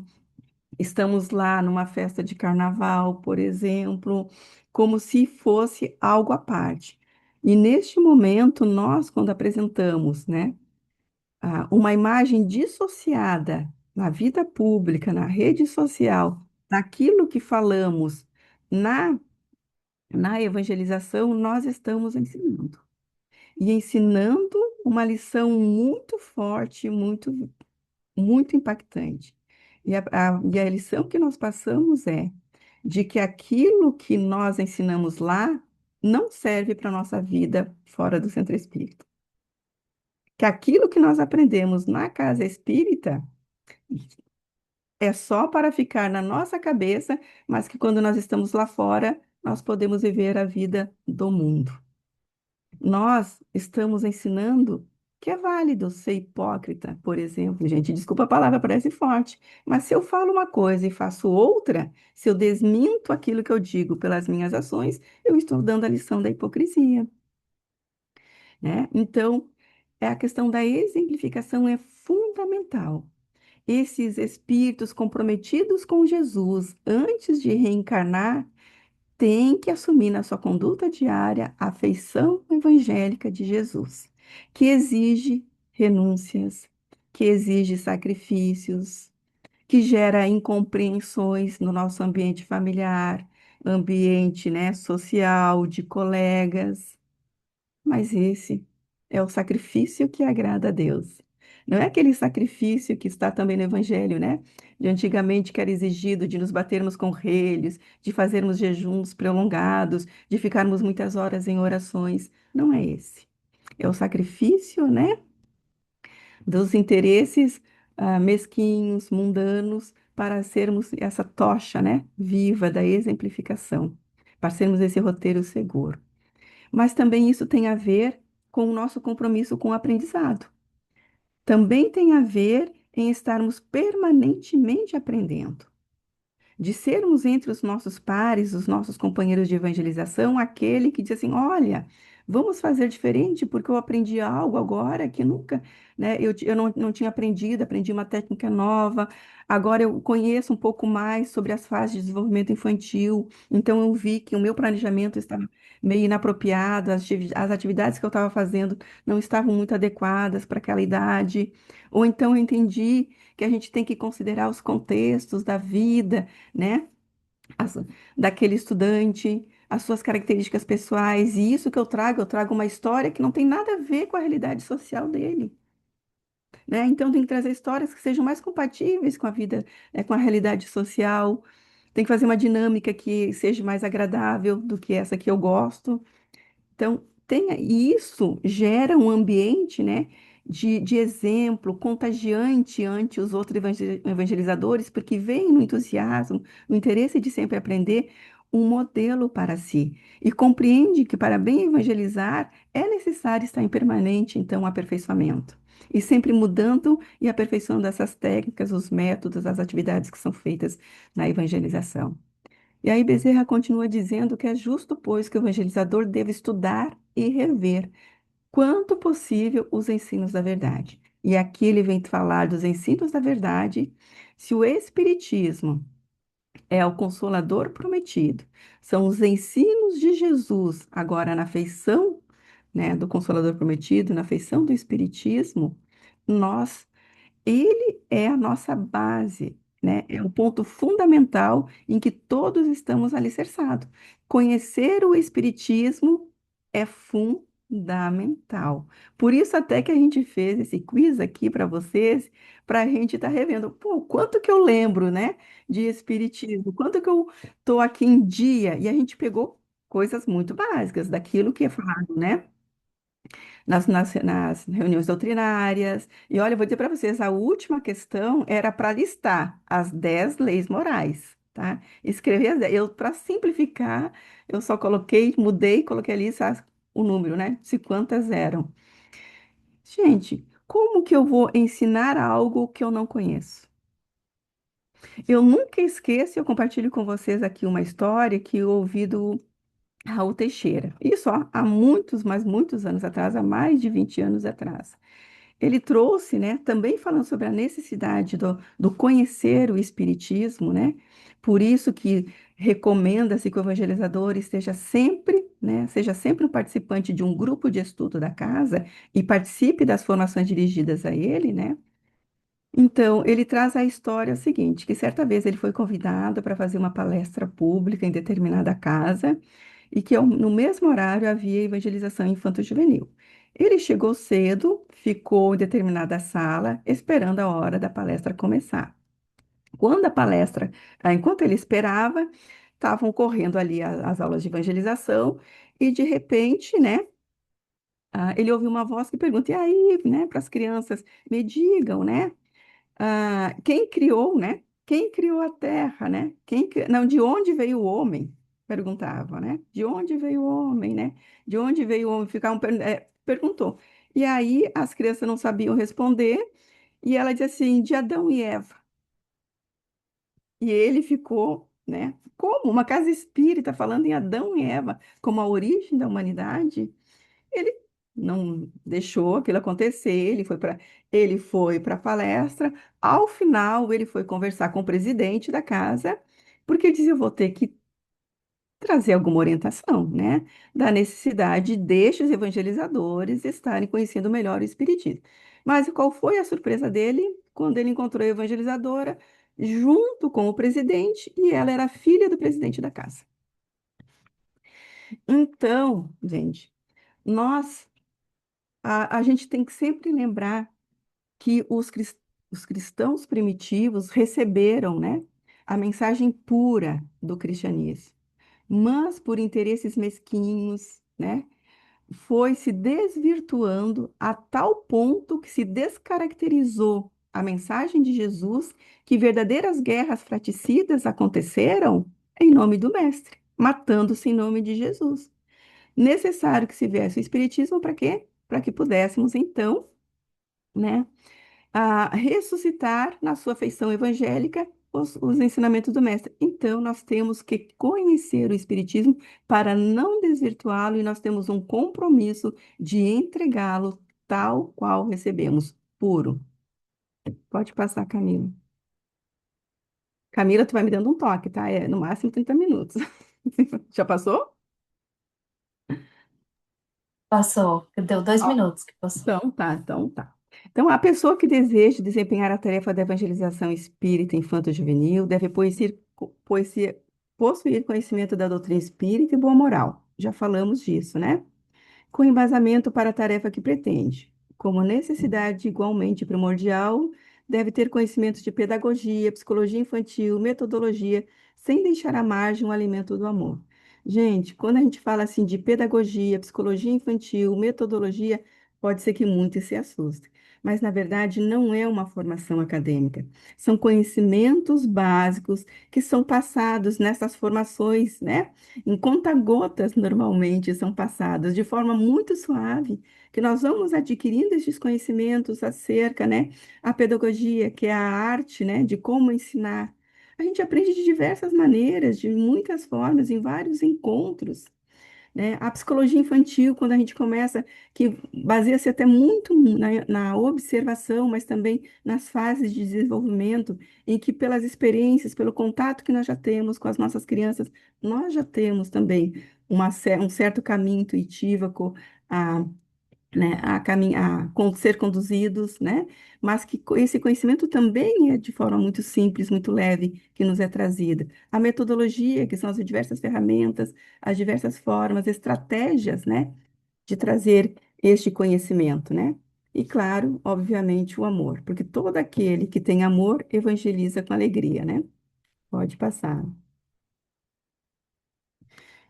Estamos lá numa festa de carnaval, por exemplo, como se fosse algo à parte. E neste momento, nós, quando apresentamos, né, uma imagem dissociada na vida pública, na rede social, daquilo que falamos na, na evangelização, nós estamos ensinando. E ensinando uma lição muito forte, muito impactante. E a lição que nós passamos é de que aquilo que nós ensinamos lá não serve para a nossa vida fora do centro espírita. Que aquilo que nós aprendemos na casa espírita é só para ficar na nossa cabeça, mas que quando nós estamos lá fora, nós podemos viver a vida do mundo. Nós estamos ensinando que é válido ser hipócrita, por exemplo, gente, desculpa a palavra, parece forte, mas se eu falo uma coisa e faço outra, se eu desminto aquilo que eu digo pelas minhas ações, eu estou dando a lição da hipocrisia, né? Então, a questão da exemplificação é fundamental. Esses espíritos comprometidos com Jesus antes de reencarnar tem que assumir na sua conduta diária a feição evangélica de Jesus, que exige renúncias, que exige sacrifícios, que gera incompreensões no nosso ambiente familiar, ambiente, né, social, de colegas. Mas esse é o sacrifício que agrada a Deus. Não é aquele sacrifício que está também no Evangelho, né? De antigamente que era exigido de nos batermos com relhos, de fazermos jejuns prolongados, de ficarmos muitas horas em orações. Não é esse. É o sacrifício, né? Dos interesses mesquinhos, mundanos, para sermos essa tocha, né? Viva da exemplificação, para sermos esse roteiro seguro. Mas também isso tem a ver com o nosso compromisso com o aprendizado. Também tem a ver em estarmos permanentemente aprendendo, de sermos entre os nossos pares, os nossos companheiros de evangelização, aquele que diz assim: olha, vamos fazer diferente, porque eu aprendi algo agora que nunca, né, eu não tinha aprendido, aprendi uma técnica nova, agora eu conheço um pouco mais sobre as fases de desenvolvimento infantil, então eu vi que o meu planejamento estava meio inapropriado, as atividades que eu estava fazendo não estavam muito adequadas para aquela idade, ou então eu entendi que a gente tem que considerar os contextos da vida, né? as- Daquele estudante. as suas características pessoais, e isso que eu trago uma história que não tem nada a ver com a realidade social dele, né? Então tem que trazer histórias que sejam mais compatíveis com a vida, com a realidade social. Tem que fazer uma dinâmica que seja mais agradável do que essa que eu gosto. Então, e isso gera um ambiente, né, de exemplo contagiante ante os outros evangelizadores, porque vem no entusiasmo, no interesse de sempre aprender, um modelo para si. E compreende que para bem evangelizar é necessário estar em permanente, então, aperfeiçoamento. E sempre mudando e aperfeiçoando essas técnicas, os métodos, as atividades que são feitas na evangelização. E aí Bezerra continua dizendo que é justo, pois, que o evangelizador deve estudar e rever, quanto possível, os ensinos da verdade. E aqui ele vem falar dos ensinos da verdade. Se o Espiritismo é o Consolador prometido, são os ensinos de Jesus, agora na feição, né, do Consolador prometido, na feição do Espiritismo, nós ele é a nossa base, né? É o ponto fundamental em que todos estamos alicerçados. Conhecer o Espiritismo é fundamental. Por isso até que a gente fez esse quiz aqui para vocês, para a gente estar revendo. Pô, quanto que eu lembro, né, de Espiritismo? Quanto que eu estou aqui em dia? E a gente pegou coisas muito básicas daquilo que é falado, né? Nas reuniões doutrinárias. E olha, eu vou dizer para vocês, a última questão era para listar as 10 leis morais, tá? Escrever as 10. Eu, para simplificar, eu só coloquei, mudei, coloquei ali o número, né? Se quantas eram. Gente, como que eu vou ensinar algo que eu não conheço? Eu nunca esqueço, eu compartilho com vocês aqui uma história que eu ouvi do Raul Teixeira. Isso há muitos, mas muitos anos atrás, há mais de 20 anos atrás. Ele trouxe, né, também falando sobre a necessidade do conhecer o Espiritismo, né? Por isso que recomenda-se que o evangelizador esteja sempre, né, seja sempre um participante de um grupo de estudo da casa e participe das formações dirigidas a ele, né? Então, ele traz a história seguinte, que certa vez ele foi convidado para fazer uma palestra pública em determinada casa e que no mesmo horário havia evangelização infanto-juvenil. Ele chegou cedo, ficou em determinada sala, esperando a hora da palestra começar. Quando a palestra, enquanto ele esperava, estavam ocorrendo ali as aulas de evangelização e de repente, né, ele ouviu uma voz que pergunta, e aí, né, para as crianças, me digam, né? Quem criou, né? Quem criou a terra, né? Não, de onde veio o homem? Perguntava, né? De onde veio o homem, né? De onde veio o homem? Perguntou. E aí as crianças não sabiam responder, e ela disse assim, de Adão e Eva. E ele ficou, né? Como? Uma casa espírita falando em Adão e Eva como a origem da humanidade? Ele não deixou aquilo acontecer, ele foi para a palestra. Ao final, ele foi conversar com o presidente da casa, porque ele dizia, eu vou ter que trazer alguma orientação, né, da necessidade destes evangelizadores estarem conhecendo melhor o Espiritismo. Mas qual foi a surpresa dele quando ele encontrou a evangelizadora junto com o presidente e ela era filha do presidente da casa? Então, gente, nós a gente tem que sempre lembrar que os cristãos primitivos receberam, né, a mensagem pura do cristianismo, mas por interesses mesquinhos, né, foi se desvirtuando a tal ponto que se descaracterizou a mensagem de Jesus, que verdadeiras guerras fratricidas aconteceram em nome do Mestre, matando-se em nome de Jesus. Necessário que se viesse o Espiritismo para quê? Para que pudéssemos, então, né, ressuscitar na sua feição evangélica os ensinamentos do Mestre. Então, nós temos que conhecer o Espiritismo para não desvirtuá-lo e nós temos um compromisso de entregá-lo tal qual recebemos, puro. Pode passar, Camila. Camila, tu vai me dando um toque, tá? É no máximo 30 minutos. Já passou? Passou, deu 2 minutos que passou. Então tá, então tá. Então, a pessoa que deseja desempenhar a tarefa da evangelização espírita infanto-juvenil deve possuir conhecimento da doutrina espírita e boa moral. Já falamos disso, né? Com embasamento para a tarefa que pretende. Como necessidade igualmente primordial, deve ter conhecimentos de pedagogia, psicologia infantil, metodologia, sem deixar à margem o alimento do amor. Gente, quando a gente fala assim de pedagogia, psicologia infantil, metodologia, pode ser que muitos se assustem. Mas, na verdade, não é uma formação acadêmica. São conhecimentos básicos que são passados nessas formações, né? Em conta-gotas, normalmente, são passadas de forma muito suave, que nós vamos adquirindo esses conhecimentos acerca, né, a pedagogia, que é a arte, né, de como ensinar. A gente aprende de diversas maneiras, de muitas formas, em vários encontros, né? A psicologia infantil, quando a gente começa, que baseia-se até muito na observação, mas também nas fases de desenvolvimento, em que pelas experiências, pelo contato que nós já temos com as nossas crianças, nós já temos também um certo caminho intuitivo a, né, ser conduzidos, né? Mas que esse conhecimento também é de forma muito simples, muito leve, que nos é trazida. A metodologia, que são as diversas ferramentas, as diversas formas, estratégias, né, de trazer este conhecimento, né? E claro, obviamente, o amor, porque todo aquele que tem amor evangeliza com alegria, né? Pode passar.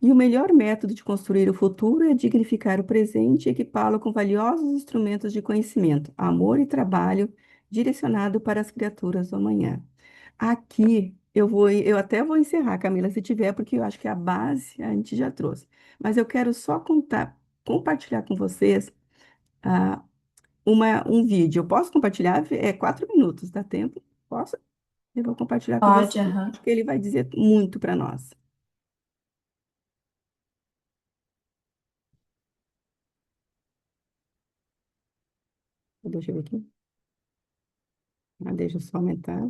E o melhor método de construir o futuro é dignificar o presente e equipá-lo com valiosos instrumentos de conhecimento, amor e trabalho direcionado para as criaturas do amanhã. Aqui eu até vou encerrar, Camila, se tiver, porque eu acho que a base a gente já trouxe. Mas eu quero só compartilhar com vocês ah, um vídeo. Eu posso compartilhar? É 4 minutos, dá tempo? Posso? Eu vou compartilhar com Pode, vocês, aham. porque ele vai dizer muito para nós. Deixa eu ver aqui. Deixa eu só aumentar.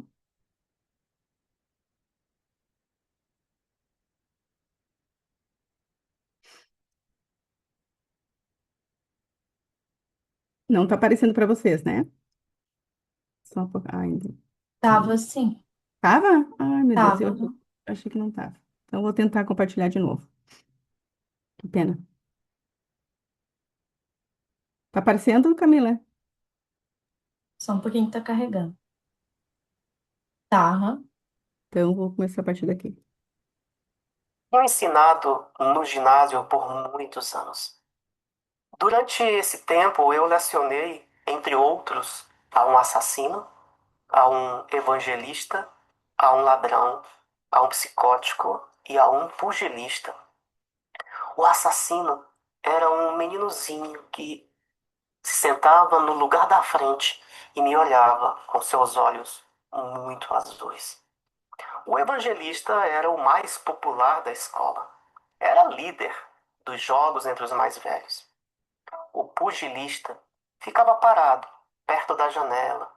Não está aparecendo para vocês, né? Só um pouco. Ainda. Tava sim, Tava? Ai, meu Deus, tava. eu Aham. achei que não tava. Então, eu vou tentar compartilhar de novo. Que pena. Tá aparecendo, Camila? Só um pouquinho que tá carregando. Tá, aham. Então, eu vou começar a partir daqui. Tenho ensinado no ginásio por muitos anos. Durante esse tempo, eu lecionei, entre outros, a um assassino, a um evangelista, a um ladrão, a um psicótico e a um pugilista. O assassino era um meninozinho que se sentava no lugar da frente e me olhava com seus olhos muito azuis. O evangelista era o mais popular da escola. Era líder dos jogos entre os mais velhos. O pugilista ficava parado perto da janela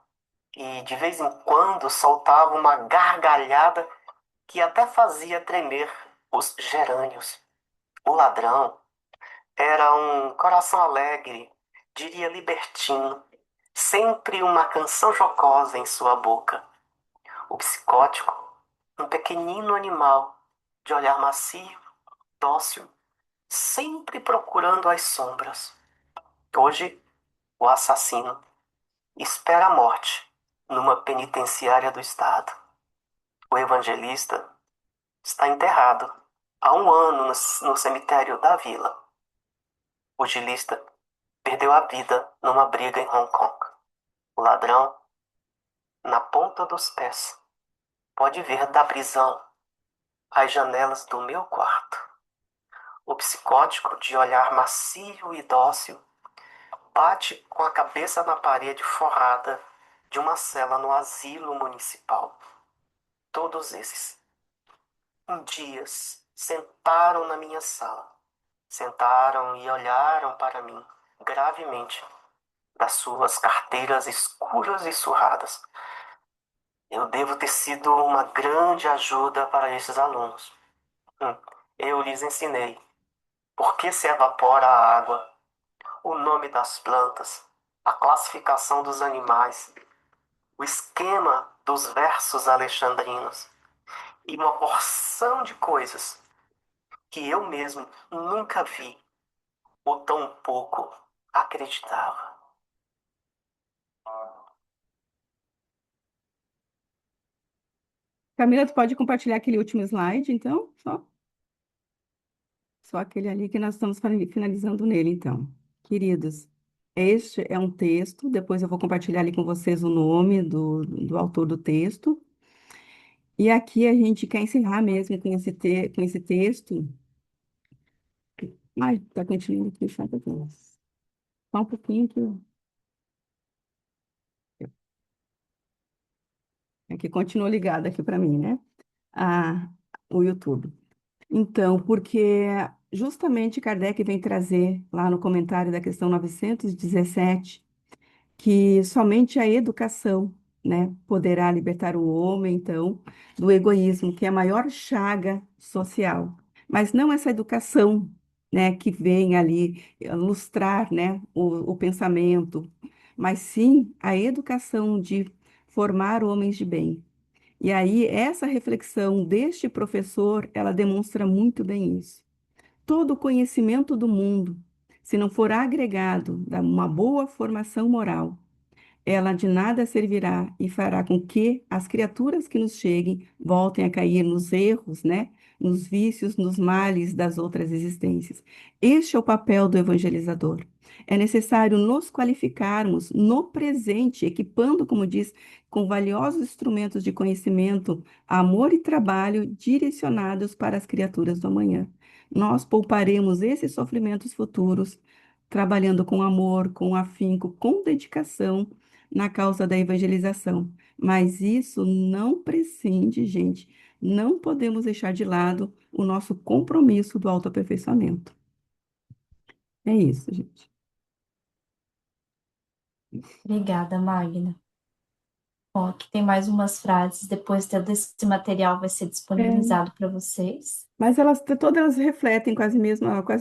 e de vez em quando soltava uma gargalhada que até fazia tremer os gerânios. O ladrão era um coração alegre, diria libertino, sempre uma canção jocosa em sua boca. O psicótico, um pequenino animal de olhar macio, dócil, sempre procurando as sombras. Hoje, o assassino espera a morte numa penitenciária do Estado. O evangelista está enterrado há um ano no cemitério da vila. O gilista perdeu a vida numa briga em Hong Kong. O ladrão, na ponta dos pés, pode ver da prisão as janelas do meu quarto. O psicótico, de olhar macio e dócil, bate com a cabeça na parede forrada de uma cela no asilo municipal. Todos esses, um dia, sentaram na minha sala. Sentaram e olharam para mim, gravemente, das suas carteiras escuras e surradas. Eu devo ter sido uma grande ajuda para esses alunos. Eu lhes ensinei por que se evapora a água, o nome das plantas, a classificação dos animais, o esquema dos versos alexandrinos. e uma porção de coisas que eu mesmo nunca vi ou tão pouco acreditava. Camila, tu pode compartilhar aquele último slide, então? Só aquele ali que nós estamos finalizando nele, então. Queridos, este é um texto, depois eu vou compartilhar ali com vocês o nome do autor do texto. E aqui a gente quer encerrar mesmo com esse texto. Ai, tá continuando aqui, chato aqui. Só um pouquinho que continua ligado aqui para mim, né? Ah, o YouTube. Então, porque justamente Kardec vem trazer lá no comentário da questão 917 que somente a educação, né, poderá libertar o homem, então, do egoísmo, que é a maior chaga social. Mas não essa educação, né, que vem ali lustrar, né, o pensamento, mas sim a educação de formar homens de bem. E aí, essa reflexão deste professor, ela demonstra muito bem isso. Todo o conhecimento do mundo, se não for agregado a uma boa formação moral, ela de nada servirá e fará com que as criaturas que nos cheguem voltem a cair nos erros, né? Nos vícios, nos males das outras existências. Este é o papel do evangelizador. É necessário nos qualificarmos no presente, equipando, como diz, com valiosos instrumentos de conhecimento, amor e trabalho direcionados para as criaturas do amanhã. Nós pouparemos esses sofrimentos futuros, trabalhando com amor, com afinco, com dedicação na causa da evangelização. Mas isso não prescinde, gente, não podemos deixar de lado o nosso compromisso do autoaperfeiçoamento. É isso, gente. Obrigada, Magna. Ó, aqui tem mais umas frases, depois todo esse material vai ser É, disponibilizado para vocês. mas todas elas refletem quase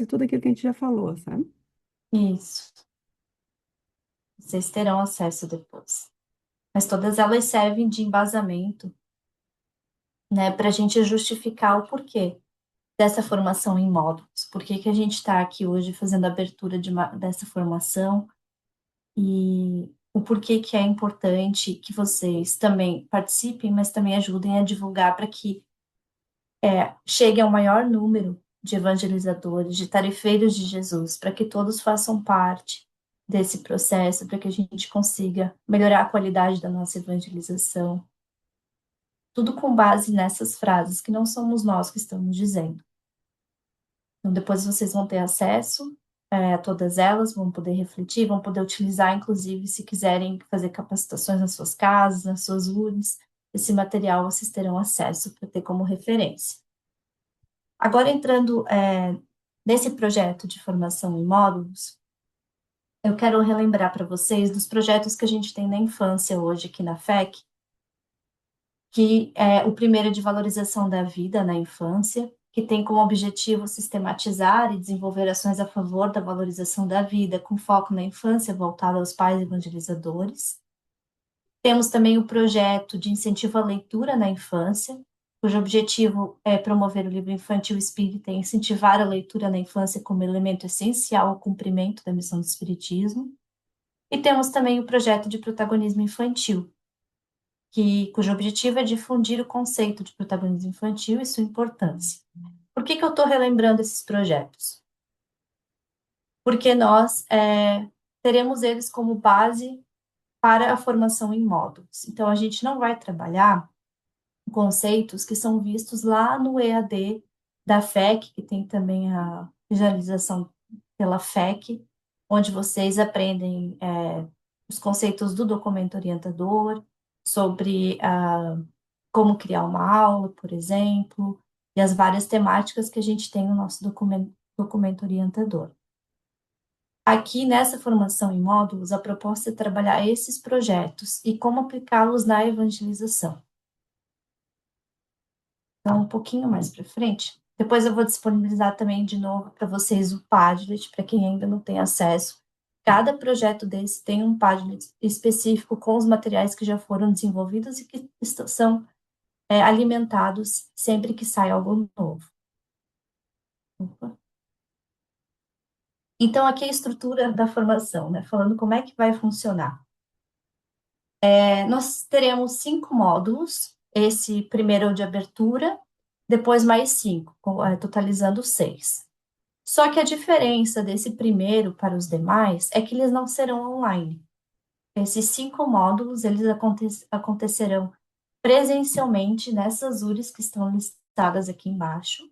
tudo aquilo que a gente já falou, sabe? Isso, vocês terão acesso depois. Mas todas elas servem de embasamento, né, para a gente justificar o porquê dessa formação em módulos. Por que que a gente está aqui hoje fazendo a abertura dessa formação e o porquê que é importante que vocês também participem, mas também ajudem a divulgar para que chegue ao maior número de evangelizadores, de tarefeiros de Jesus, para que todos façam parte desse processo, para que a gente consiga melhorar a qualidade da nossa evangelização. Tudo com base nessas frases, que não somos nós que estamos dizendo. Então, depois vocês vão ter acesso a todas elas, vão poder refletir, vão poder utilizar, inclusive, se quiserem fazer capacitações nas suas casas, nas suas URIs, esse material vocês terão acesso para ter como referência. Agora, entrando nesse projeto de formação em módulos, eu quero relembrar para vocês dos projetos que a gente tem na infância hoje aqui na FEC, que é o primeiro de valorização da vida na infância, que tem como objetivo sistematizar e desenvolver ações a favor da valorização da vida, com foco na infância, voltado aos pais evangelizadores. Temos também o projeto de incentivo à leitura na infância, cujo objetivo é promover o livro infantil espírita e incentivar a leitura na infância como elemento essencial ao cumprimento da missão do espiritismo. E temos também o projeto de protagonismo infantil, cujo objetivo é difundir o conceito de protagonismo infantil e sua importância. Por que eu estou relembrando esses projetos? Porque nós teremos eles como base para a formação em módulos. Então, a gente não vai trabalhar conceitos que são vistos lá no EAD da FEC, que tem também a visualização pela FEC, onde vocês aprendem os conceitos do documento orientador, sobre como criar uma aula, por exemplo, e as várias temáticas que a gente tem no nosso documento orientador. Aqui, nessa formação em módulos, a proposta é trabalhar esses projetos e como aplicá-los na evangelização. Então, um pouquinho mais para frente. Depois eu vou disponibilizar também de novo para vocês o Padlet, para quem ainda não tem acesso. Cada projeto desse tem um Padlet específico com os materiais que já foram desenvolvidos e que são alimentados sempre que sai algo novo. Opa. Então, aqui é a estrutura da formação, né? Falando como é que vai funcionar. Nós teremos 5 módulos, esse primeiro é o de abertura, depois mais 5, totalizando 6. Só que a diferença desse primeiro para os demais é que eles não serão online. Esses 5 módulos, eles acontecerão presencialmente nessas URIs que estão listadas aqui embaixo,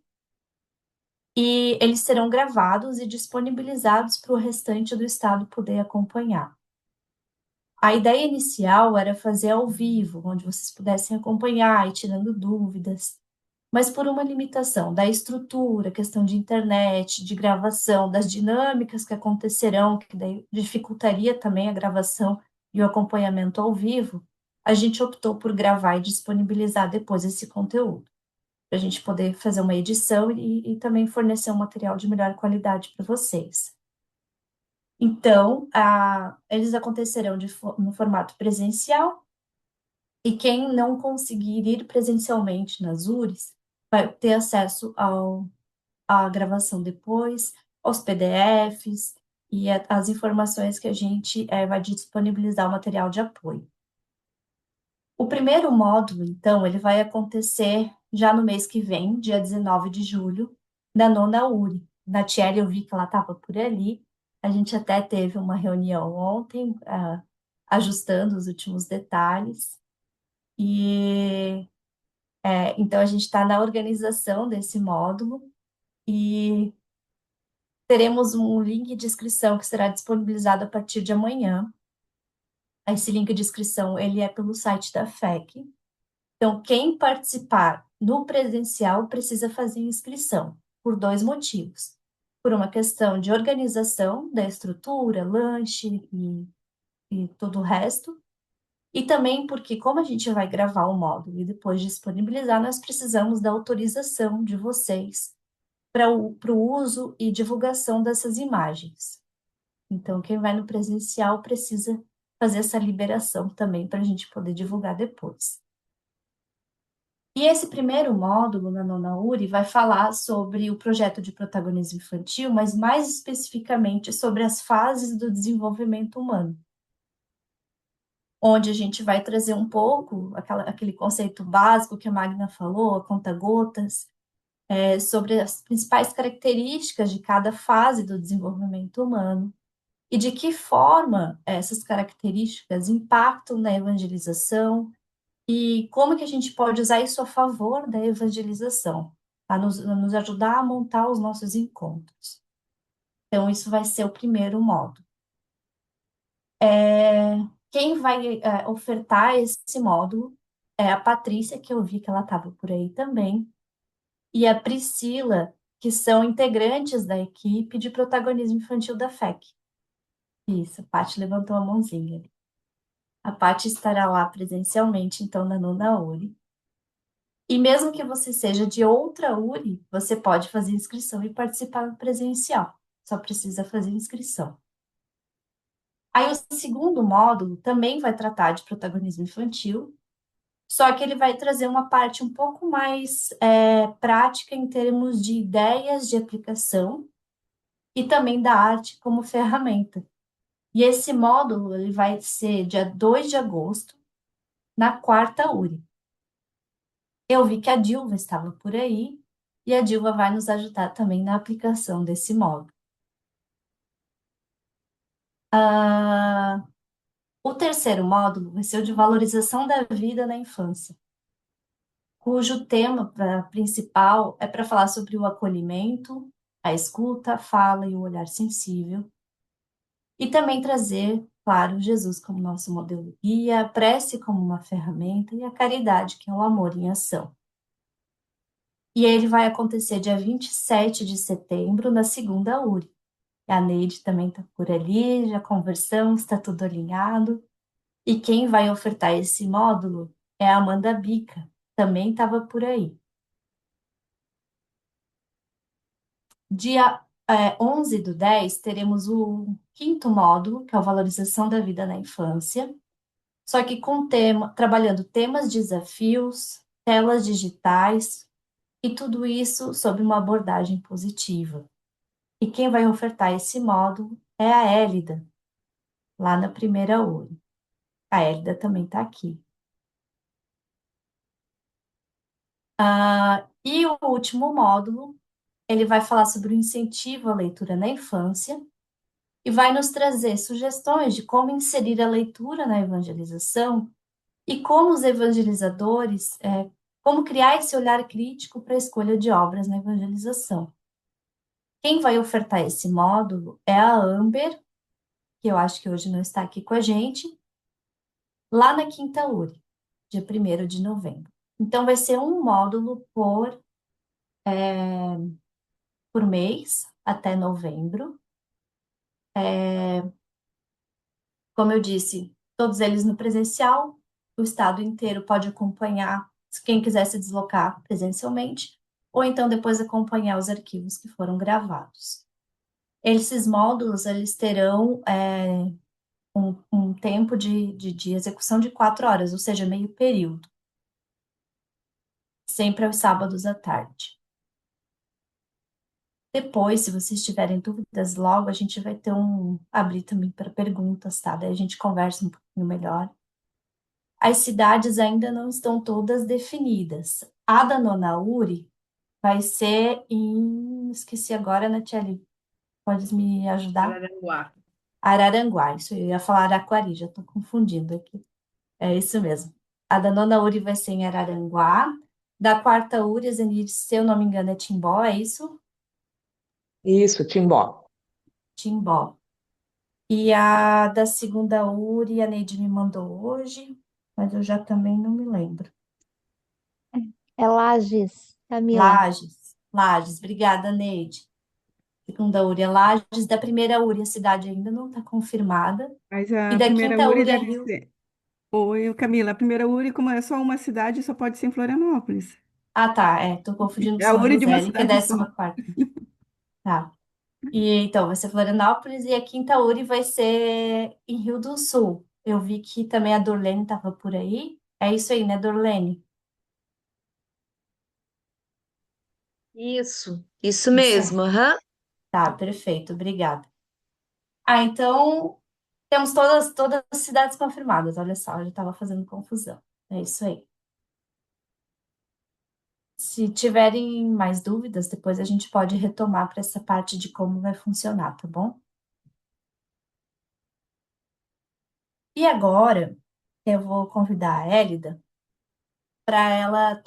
e eles serão gravados e disponibilizados para o restante do estado poder acompanhar. A ideia inicial era fazer ao vivo, onde vocês pudessem acompanhar e tirando dúvidas, mas por uma limitação da estrutura, questão de internet, de gravação, das dinâmicas que acontecerão, que daí dificultaria também a gravação e o acompanhamento ao vivo, a gente optou por gravar e disponibilizar depois esse conteúdo, para a gente poder fazer uma edição e também fornecer um material de melhor qualidade para vocês. Então, eles acontecerão no formato presencial, e quem não conseguir ir presencialmente nas URIs vai ter acesso à gravação depois, aos PDFs e às informações que a gente vai disponibilizar o material de apoio. O primeiro módulo, então, ele vai acontecer já no mês que vem, dia 19 de julho, na nona URI. Na Tiele eu vi que ela estava por ali, a gente até teve uma reunião ontem, ajustando os últimos detalhes, e então a gente está na organização desse módulo, e teremos um link de inscrição que será disponibilizado a partir de amanhã. Esse link de inscrição, ele é pelo site da FEC. Então, quem participar no presencial precisa fazer inscrição, por 2 motivos. Por uma questão de organização da estrutura, lanche e todo o resto. E também porque, como a gente vai gravar o módulo e depois disponibilizar, nós precisamos da autorização de vocês para o uso e divulgação dessas imagens. Então, quem vai no presencial precisa fazer essa liberação também para a gente poder divulgar depois. E esse primeiro módulo na nona URI vai falar sobre o projeto de protagonismo infantil, mas mais especificamente sobre as fases do desenvolvimento humano, onde a gente vai trazer um pouco aquele conceito básico que a Magna falou, a conta-gotas, sobre as principais características de cada fase do desenvolvimento humano e de que forma essas características impactam na evangelização e como que a gente pode usar isso a favor da evangelização, a nos ajudar a montar os nossos encontros. Então, isso vai ser o primeiro módulo. Quem vai ofertar esse módulo é a Patrícia, que eu vi que ela estava por aí também, e a Priscila, que são integrantes da equipe de protagonismo infantil da FEC. Isso, a Paty levantou a mãozinha ali. A Paty estará lá presencialmente, então, na nona URI. E mesmo que você seja de outra URI, você pode fazer inscrição e participar no presencial. Só precisa fazer inscrição. Aí o segundo módulo também vai tratar de protagonismo infantil, só que ele vai trazer uma parte um pouco mais prática em termos de ideias de aplicação e também da arte como ferramenta. E esse módulo ele vai ser dia 2 de agosto, na quarta URI. Eu vi que a Dilva estava por aí, e a Dilva vai nos ajudar também na aplicação desse módulo. O terceiro módulo vai ser o de valorização da vida na infância, cujo tema principal é para falar sobre o acolhimento, a escuta, a fala e o olhar sensível, e também trazer, claro, Jesus como nosso modelo guia, a prece como uma ferramenta e a caridade, que é o amor em ação. E ele vai acontecer dia 27 de setembro, na segunda URI. A Neide também está por ali, já conversamos, está tudo alinhado. E quem vai ofertar esse módulo é a Amanda Bica, também estava por aí. Dia 11/10, teremos o quinto módulo, que é a valorização da vida na infância, só que trabalhando temas, desafios, telas digitais e tudo isso sob uma abordagem positiva. E quem vai ofertar esse módulo é a Hélida, lá na primeira URI. A Hélida também está aqui. E o último módulo, ele vai falar sobre o incentivo à leitura na infância e vai nos trazer sugestões de como inserir a leitura na evangelização e como os evangelizadores, como criar esse olhar crítico para a escolha de obras na evangelização. Quem vai ofertar esse módulo é a Amber, que eu acho que hoje não está aqui com a gente, lá na Quinta URI, dia 1º de novembro. Então, vai ser um módulo por mês, até novembro. Como eu disse, todos eles no presencial, o estado inteiro pode acompanhar, se quem quiser se deslocar presencialmente, ou então depois acompanhar os arquivos que foram gravados. Esses módulos, eles terão um tempo de execução de 4 horas, ou seja, meio período, sempre aos sábados à tarde. Depois, se vocês tiverem dúvidas, logo a gente vai ter abrir também para perguntas, tá? Daí a gente conversa um pouquinho melhor. As cidades ainda não estão todas definidas. A da Nona URI vai ser esqueci agora, Natiele, pode me ajudar? Araranguá. Araranguá, isso eu ia falar Araquari, já estou confundindo aqui. É isso mesmo. A da Nona URI vai ser em Araranguá. Da quarta URI, Zenir, se eu não me engano, é Timbó, é isso? Isso, Timbó. Timbó. E a da segunda URI, a Neide me mandou hoje, mas eu já também não me lembro. É Lages, Camila. Lages. Obrigada, Neide. Segunda URI é Lages. Da primeira URI, a cidade ainda não está confirmada. Mas E a da primeira quinta URI URI é deve Rio. ser. Oi, Camila, a primeira URI, como é só uma cidade, só pode ser em Florianópolis. Ah, tá. Tô confundindo com É a São URI de uma José, que é cidade só. 14ª. Tá. E então, vai ser Florianópolis e a quinta URI vai ser em Rio do Sul. Eu vi que também a Dorlene estava por aí. É isso aí, né, Dorlene? Isso Isso mesmo, aí. aham. Tá, perfeito, obrigada. Então, temos todas as cidades confirmadas. Olha só, eu já estava fazendo confusão. É isso aí. Se tiverem mais dúvidas, depois a gente pode retomar para essa parte de como vai funcionar, tá bom? E agora, eu vou convidar a Hélida para ela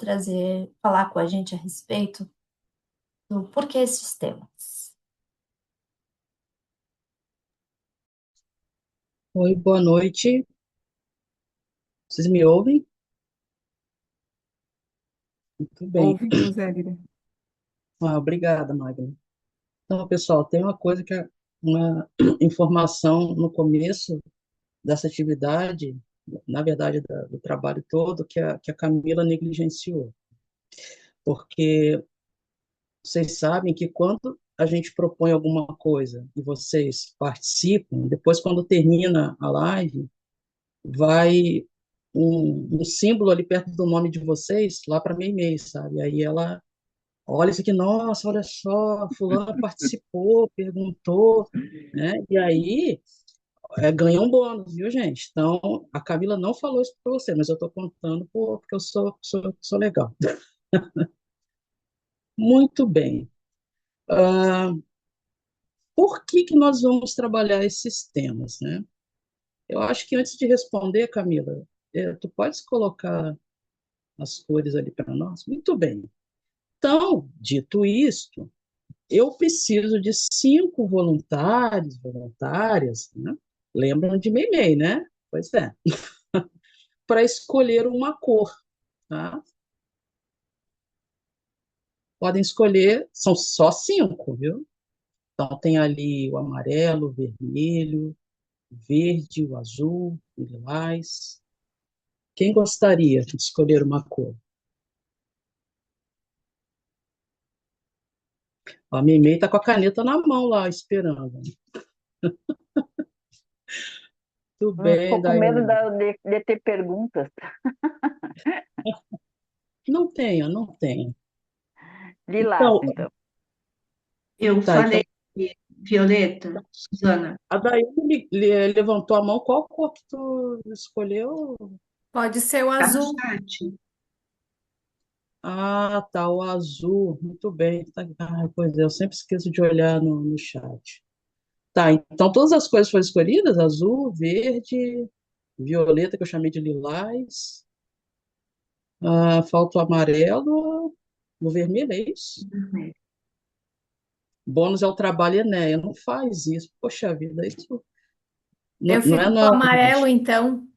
falar com a gente a respeito do porquê esses temas. Oi, boa noite. Vocês me ouvem? Muito bem. Ouvimos, Hélida. Obrigada, Magna. Então, pessoal, tem uma coisa uma informação no começo dessa atividade, na verdade, do trabalho todo, que a Camila negligenciou. Porque vocês sabem que quando a gente propõe alguma coisa e vocês participam, depois, quando termina a live, vai um símbolo ali perto do nome de vocês, lá para meu e-mail, sabe? Aí ela olha isso aqui, nossa, olha só, fulano participou, perguntou, né? E aí ganha um bônus, viu, gente? Então, a Camila não falou isso para você, mas eu estou contando porque eu sou legal. Muito bem. Ah, por que nós vamos trabalhar esses temas, né? Eu acho que antes de responder, Camila, tu podes colocar as cores ali para nós? Muito bem. Então, dito isto, eu preciso de 5 voluntários, voluntárias, né? Lembram de Meimei, né? Pois é. Para escolher uma cor, tá? Podem escolher, são só 5, viu? Então, tem ali o amarelo, o vermelho, o verde, o azul, o lilás. Quem gostaria de escolher uma cor? A Meimei está com a caneta na mão lá, esperando. Tudo bem, Ficou com medo Daiane. de ter perguntas. Não tenho, não tenho. Lilás, Então, então. Eu tá, então falei violeta, Suzana. a Daiane levantou a mão. Qual cor que tu escolheu? Pode ser o Tá no azul. chat. Ah, tá, o azul. Muito bem. Tá. Ah, pois é, eu sempre esqueço de olhar no chat. Tá, então todas as cores foram escolhidas? Azul, verde, violeta, que eu chamei de lilás. Ah, falta o amarelo, o vermelho, é isso? Bônus é o trabalho Enéia. Não faz isso. Poxa vida, isso Eu não é fico com o não. amarelo, então.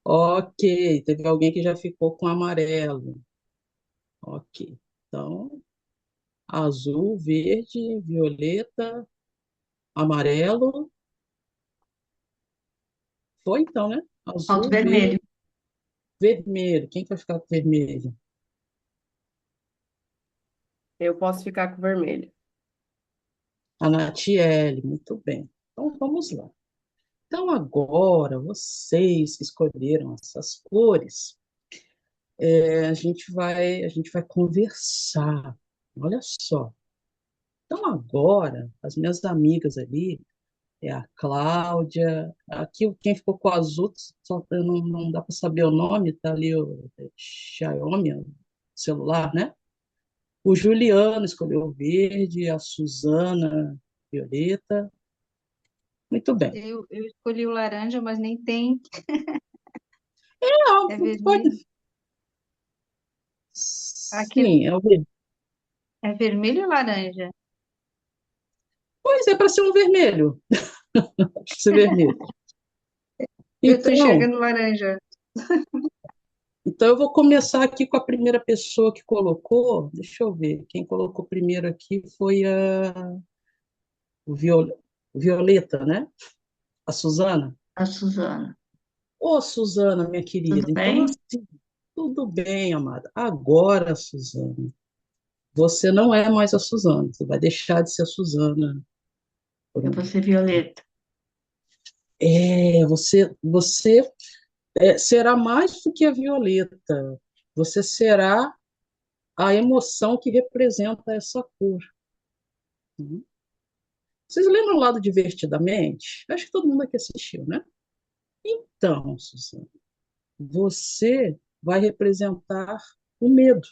Ok, teve alguém que já ficou com amarelo. Ok. Então, azul, verde, violeta, amarelo. Foi então, né? Falta o Azul, vermelho. verde, vermelho. Quem vai ficar com vermelho? Eu posso ficar com vermelho. A Natiele, muito bem. Então, vamos lá. Então, agora, vocês que escolheram essas cores, a gente vai conversar. Olha só. Então, agora, as minhas amigas ali, é a Cláudia, aqui quem ficou com o azul, só, não dá para saber o nome, tá ali o Xiaomi, o celular, né? O Juliano escolheu o verde, a Suzana, violeta. Muito bem. Eu escolhi o laranja, mas nem tem. Ah, É vermelho. pode. Aqui Sim, é o verde. é vermelho ou laranja? Pois é, para ser um vermelho. Para ser vermelho. Eu estou Então, enxergando laranja. então, eu vou começar aqui com a primeira pessoa que colocou. Deixa eu ver. Quem colocou primeiro aqui foi o Violeta, né? A Suzana. A Suzana. Ô, Suzana, minha querida. Tudo Então, bem? assim, tudo bem, amada. Agora, Suzana, você não é mais a Suzana. Você vai deixar de ser a Suzana. Eu vou ser violeta. Você será mais do que a Violeta. Você será a emoção que representa essa cor. Uhum. Vocês lembram lá do Divertidamente? Acho que todo mundo aqui assistiu, né? Então, Suzana, você vai representar o medo.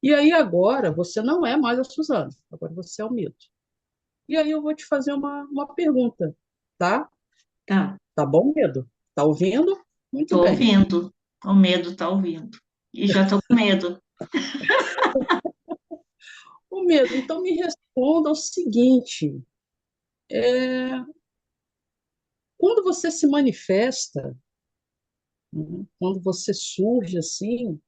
E aí agora você não é mais a Suzana, agora você é o medo. E aí eu vou te fazer uma pergunta, tá? Tá. Tá bom, medo? Tá ouvindo? Muito Tô bem. ouvindo. O medo tá ouvindo. E já tô com medo. O medo, então me responda o seguinte: é, quando você se manifesta, né, quando você surge assim,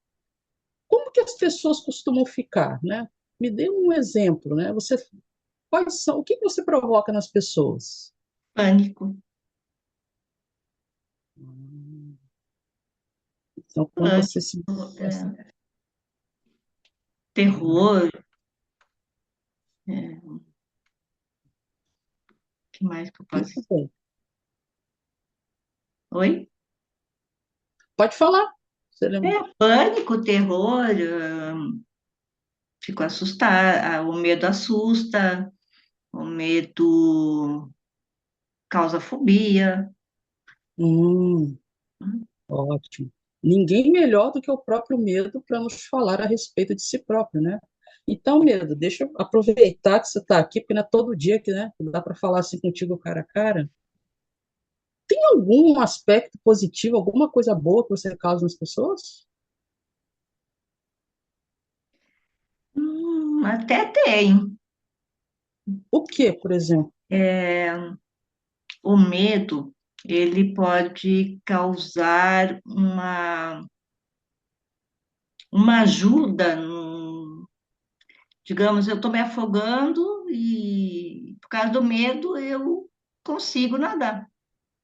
como que as pessoas costumam ficar, né? Me dê um exemplo, né? O que que você provoca nas pessoas? Pânico. Então, quando você se Pânico. manifesta, Terror. O que mais que eu posso? muito bem. Oi? Pode falar. Você lembra? Pânico, terror. Fico assustada. O medo assusta. O medo causa fobia. Ótimo. Ninguém melhor do que o próprio medo para nos falar a respeito de si próprio, né? Então, medo, deixa eu aproveitar que você está aqui, porque não é todo dia que, né, que dá para falar assim contigo cara a cara. Tem algum aspecto positivo, alguma coisa boa que você causa nas pessoas? Até tem. O que, por exemplo? O medo, ele pode causar uma ajuda, digamos, eu estou me afogando e por causa do medo eu consigo nadar,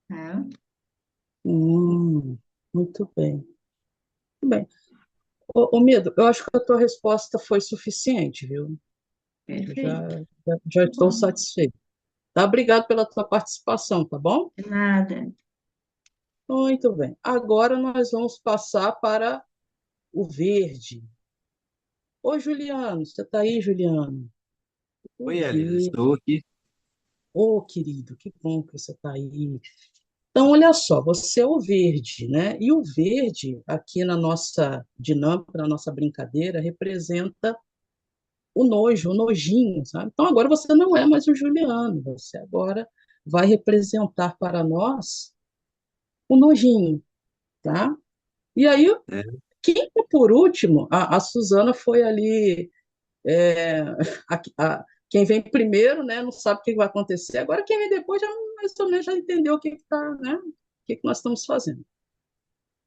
né? Muito bem. Muito bem. Ô, Medo, eu acho que a tua resposta foi suficiente, viu? Eu Perfeito. já estou satisfeito. Tá? Obrigado pela tua participação, tá bom? Nada. Muito bem. Agora nós vamos passar para o verde. Ô, Juliano, você está aí, Juliano? O Oi, Elisa, verde. estou aqui. Ô, querido, que bom que você está aí. Então, olha só, você é o verde, né? E o verde, aqui na nossa dinâmica, na nossa brincadeira, representa o nojo, o nojinho, sabe? Então, agora você não é mais o Juliano, você agora vai representar para nós o nojinho, tá? E aí, É, quem foi por último? A Suzana foi ali, é, quem vem primeiro, né, não sabe o que vai acontecer. Agora, quem vem depois já mais ou menos já entendeu o que está, né? O que nós estamos fazendo.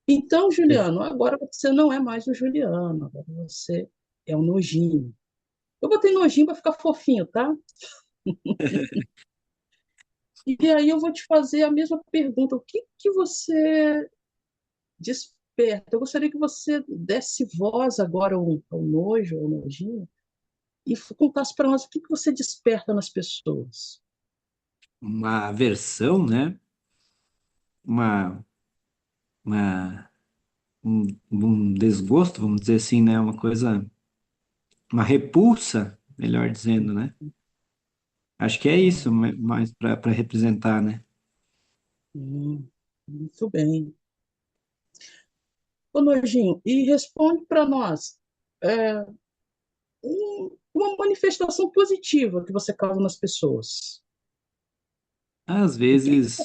Então, Juliano, agora você não é mais o Juliano, agora você é o nojinho. Eu botei nojinho para ficar fofinho, tá? E aí eu vou te fazer a mesma pergunta. O que que você desperta? Eu gostaria que você desse voz agora ao nojo, ao nojinho, e contasse para nós o que que você desperta nas pessoas. uma aversão, né? Uma, uma, um desgosto, vamos dizer assim, né? Uma coisa, uma repulsa, melhor dizendo, né? Acho que é isso, mais para representar, né? Muito bem. Ô, nojinho, e responde para nós é, uma manifestação positiva que você causa nas pessoas. Às O que que vezes,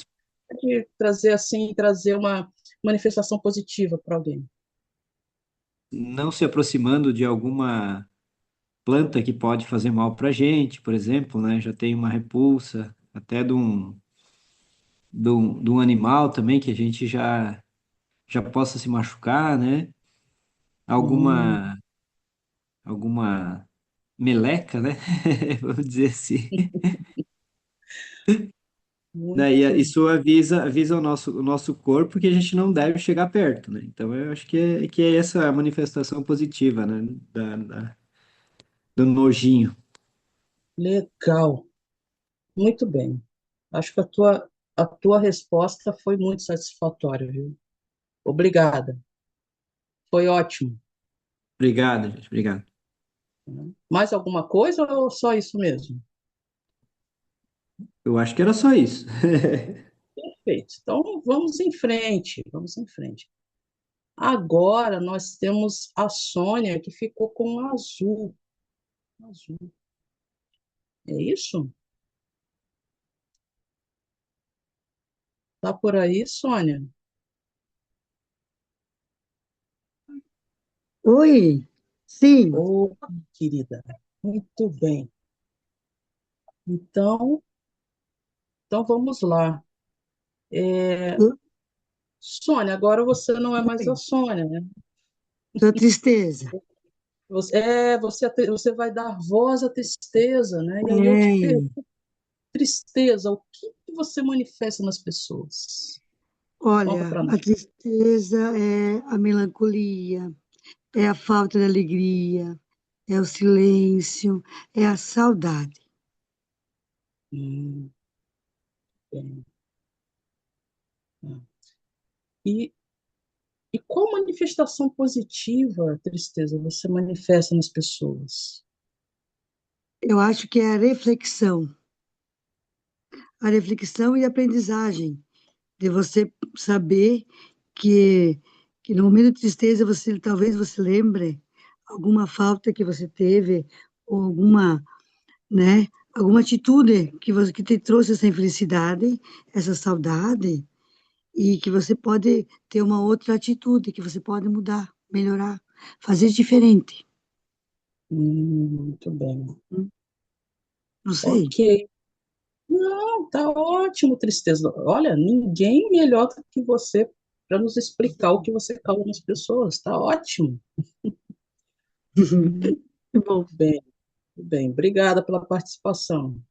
pode trazer assim, trazer uma manifestação positiva para alguém? não se aproximando de alguma planta que pode fazer mal para a gente, por exemplo, né? Já tem uma repulsa, até de um animal também que a gente já possa se machucar, né? Hum, Alguma meleca, né? Vamos dizer assim. Daí muito. isso avisa o nosso corpo que a gente não deve chegar perto, né? Então eu acho que é essa a manifestação positiva, né? Do nojinho. Legal, muito bem. Acho que a tua resposta foi muito satisfatória, viu? Obrigada, foi ótimo. Obrigado, gente. Obrigado. Mais alguma coisa ou só isso mesmo? Eu acho que era só isso. Perfeito. Então vamos em frente, vamos em frente. Agora nós temos a Sônia que ficou com o azul. Azul. É isso? Tá por aí, Sônia? Oi, sim. Ô, querida, muito bem. Então, então vamos lá. É, Sônia, agora você não é mais a Oi, Sônia, né? sua tristeza. Você vai dar voz à tristeza, né? E aí eu te É, pergunto, tristeza, o que que você manifesta nas pessoas? Conta olha, para a nós. tristeza é a melancolia, é a falta de alegria, é o silêncio, é a saudade. Hum, bem. E, e qual manifestação positiva, a tristeza, você manifesta nas pessoas? Eu acho que é a reflexão e a aprendizagem, de você saber que, que no momento de tristeza você talvez você lembre alguma falta que você teve, ou alguma, né, alguma atitude que te trouxe essa infelicidade, essa saudade, e que você pode ter uma outra atitude, que você pode mudar, melhorar, fazer diferente. Muito bem. Não sei. Ok. Não, tá ótimo, tristeza. Olha, ninguém melhor do que você para nos explicar o que você causa nas pessoas. Tá ótimo. Bom, Bem, bem. Obrigada pela participação.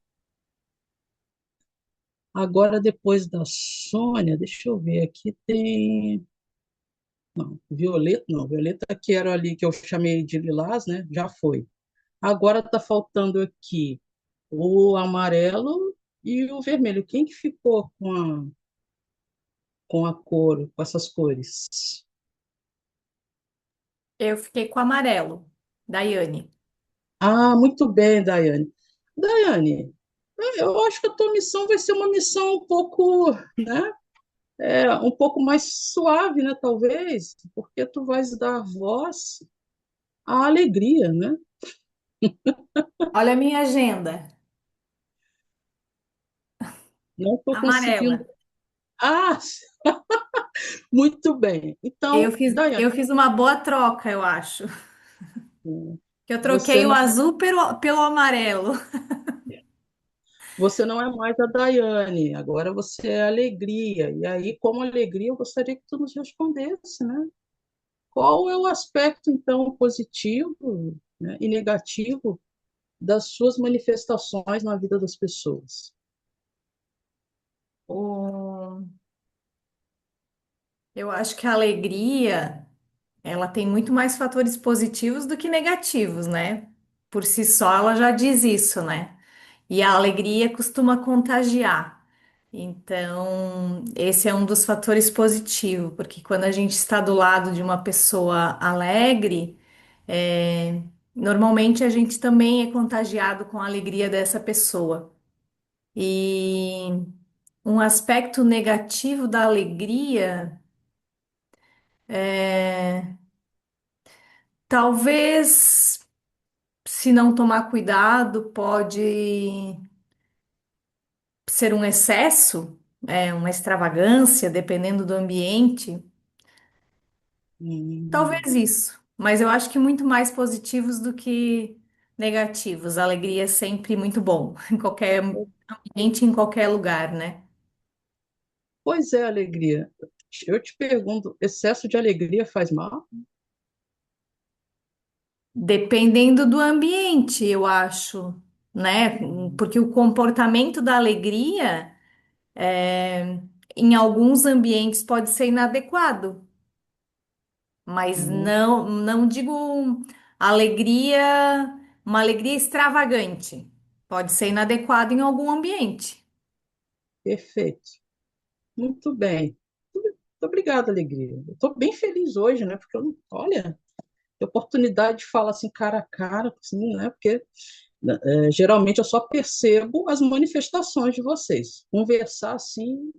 Agora, depois da Sônia, deixa eu ver, aqui tem... Não, Violeta, não, Violeta que era ali que eu chamei de Lilás, né? Já foi. Agora tá faltando aqui o amarelo e o vermelho. Quem que ficou com a cor, com essas cores? Eu fiquei com amarelo, Daiane. Ah, muito bem, Daiane. Daiane, eu acho que a tua missão vai ser uma missão um pouco, né? Um pouco mais suave, né? Talvez, porque tu vais dar voz à alegria, né? Olha a minha agenda, Não estou amarela. conseguindo. Ah, muito bem. Eu Então, fiz, Daiane, eu fiz uma boa troca, eu acho. Que eu você troquei o não, azul pelo amarelo. você não é mais a Daiane, agora você é a alegria. E aí, como alegria, eu gostaria que tu nos respondesse, né? Qual é o aspecto, então, positivo, né, e negativo das suas manifestações na vida das pessoas? O- Eu acho que a alegria, ela tem muito mais fatores positivos do que negativos, né? Por si só, ela já diz isso, né? E a alegria costuma contagiar. Então, esse é um dos fatores positivos, porque quando a gente está do lado de uma pessoa alegre, é, normalmente a gente também é contagiado com a alegria dessa pessoa. E um aspecto negativo da alegria é talvez, se não tomar cuidado, pode ser um excesso, uma extravagância, dependendo do ambiente. Hum, Talvez isso, mas eu acho que muito mais positivos do que negativos. A alegria é sempre muito bom, em qualquer ambiente, em qualquer lugar, né? pois é, alegria. Eu te pergunto, excesso de alegria faz mal? Dependendo do ambiente, eu acho, né? Porque o comportamento da alegria, é, em alguns ambientes pode ser inadequado, mas Hum, não digo alegria, uma alegria extravagante. Pode ser inadequado em algum ambiente. perfeito. Muito bem. Muito obrigado, alegria. Eu estou bem feliz hoje, né? Porque, olha, a oportunidade de falar assim cara a cara, assim, né? Porque geralmente eu só percebo as manifestações de vocês. Conversar assim,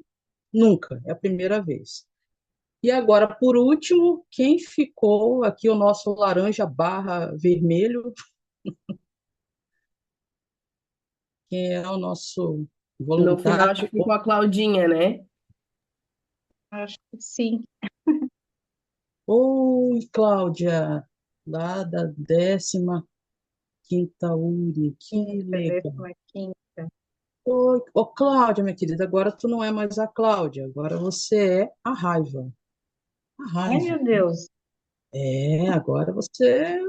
nunca, é a primeira vez. E agora, por último, quem ficou aqui, o nosso laranja barra vermelho, quem é o nosso No final, acho voluntário. que com a Claudinha, né? Acho que sim. Oi, Cláudia, lá da 15ª URI, que Isso, legal. 15ª. Oi, ô Cláudia, minha querida, agora tu não é mais a Cláudia, agora você é a raiva. A Ai, raiva. meu Deus. Agora você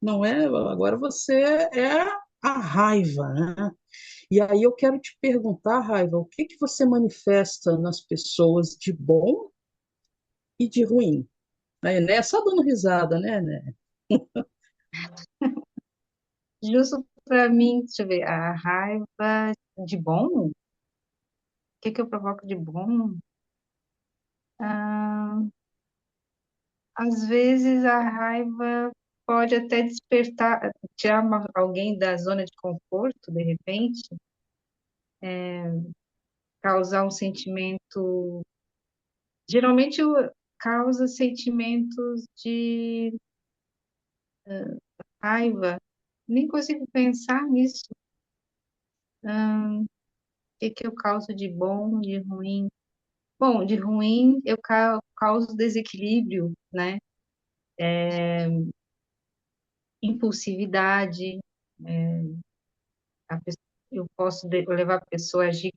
não é, agora você é a raiva, né? E aí eu quero te perguntar, Raiva, o que que você manifesta nas pessoas de bom e de ruim? Aí, né? Só dando risada, né? Justo para mim, deixa eu ver, a raiva de bom? O que que eu provoco de bom? Ah, às vezes a raiva pode até despertar, tirar alguém da zona de conforto, de repente, causar um sentimento. Geralmente causa sentimentos de raiva. Nem consigo pensar nisso. O que que eu causo de bom, de ruim? Bom, de ruim eu causo desequilíbrio, né? Impulsividade. Eu posso levar a pessoa a agir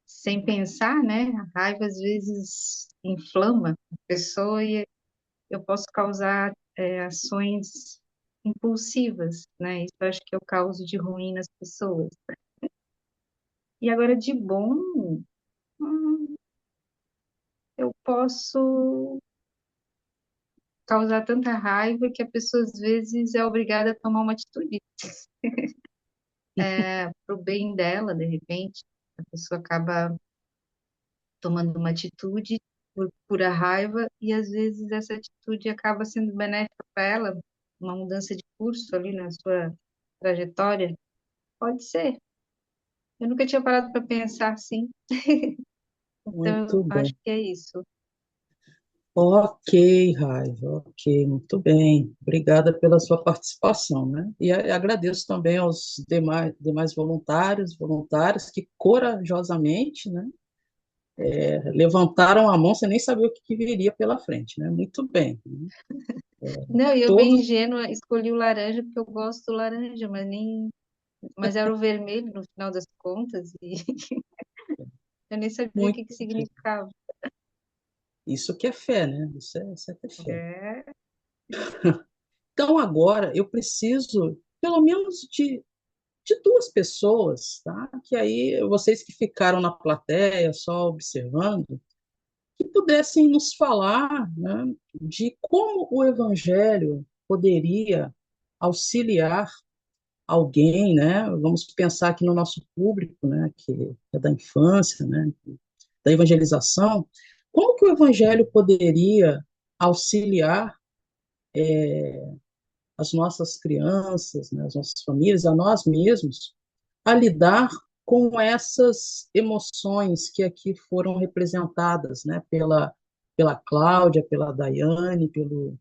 sem pensar, né? A raiva às vezes inflama a pessoa e eu posso causar ações impulsivas, né? Isso eu acho que eu causo de ruim nas pessoas. E agora de bom, hum, eu posso causar tanta raiva que a pessoa às vezes é obrigada a tomar uma atitude para o bem dela, de repente. A pessoa acaba tomando uma atitude por pura raiva, e às vezes essa atitude acaba sendo benéfica para ela, uma mudança de curso ali na sua trajetória. Pode ser. Eu nunca tinha parado para pensar assim. Então, Muito eu acho bem. que é isso. Ok, Raiva, ok, muito bem. Obrigada pela sua participação, né? E agradeço também aos demais voluntários, voluntárias que corajosamente, né, levantaram a mão sem nem saber o que viria pela frente, né? Muito bem. Não, e eu bem Todos, ingênua, escolhi o laranja porque eu gosto do laranja, mas era o vermelho no final das contas e eu nem sabia o muito, que que significava. isso que é fé, né? Isso é ter fé. É, Então, agora, eu preciso, pelo menos, de duas pessoas, tá? Que aí, vocês que ficaram na plateia só observando, que pudessem nos falar, né, de como o evangelho poderia auxiliar alguém, né? Vamos pensar aqui no nosso público, né, que é da infância, né, da evangelização. Como que o evangelho poderia auxiliar as nossas crianças, né, as nossas famílias, a nós mesmos, a lidar com essas emoções que aqui foram representadas, né, pela Cláudia, pela Daiane, pelo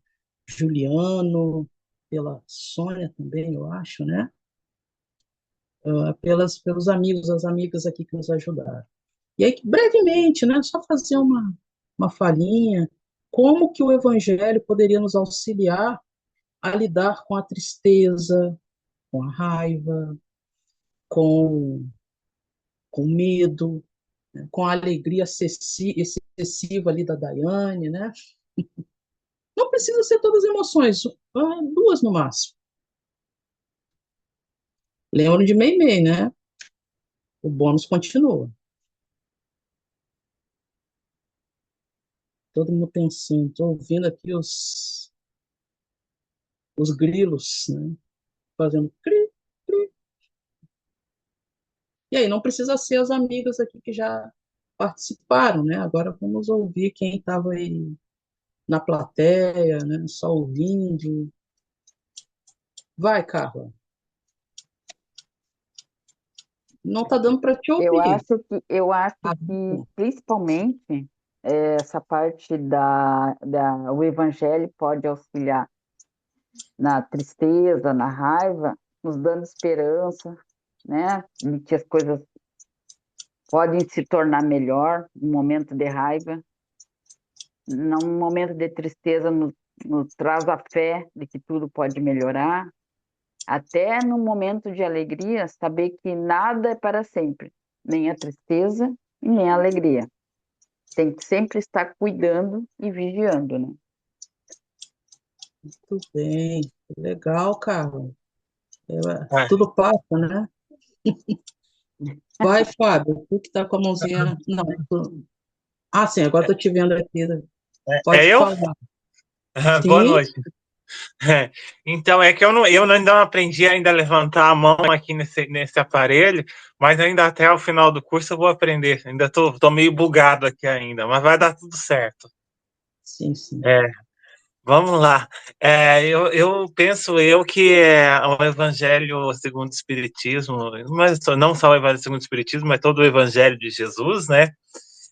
Juliano, pela Sônia também, eu acho, né? Pelos amigos, as amigas aqui que nos ajudaram. E aí, brevemente, né, só fazer uma falinha, como que o Evangelho poderia nos auxiliar a lidar com a tristeza, com a raiva, com, com medo, né, com a alegria excessiva ali da Daiane, né? Não precisa ser todas as emoções, duas no máximo. Lembro de Meimei, né? O bônus continua. Todo mundo pensando, estou ouvindo aqui os grilos, né? Fazendo cri, cri. E aí, não precisa ser as amigas aqui que já participaram, né? Agora vamos ouvir quem estava aí na plateia, né? Só ouvindo. Vai, Carla. Não está dando para te Eu ouvir. acho que principalmente essa parte o evangelho pode auxiliar na tristeza, na raiva, nos dando esperança, né? De que as coisas podem se tornar melhor no momento de raiva, num momento de tristeza nos traz a fé de que tudo pode melhorar, até no momento de alegria, saber que nada é para sempre, nem a tristeza e nem a alegria. Tem que sempre estar cuidando e vigiando, né? Muito bem. Legal, Carla. Tudo passa, né? Vai, Fábio. Tu que está com a mãozinha. Não. Ah, sim, agora estou te vendo aqui. Pode eu? falar. Boa Sim. noite. Então, é que ainda não aprendi ainda a levantar a mão aqui nesse aparelho, mas ainda até o final do curso eu vou aprender. Ainda tô meio bugado aqui ainda, mas vai dar tudo certo. Sim, sim. Vamos lá. Eu penso que o Evangelho segundo o Espiritismo, mas não só o Evangelho segundo o Espiritismo, mas todo o Evangelho de Jesus, né?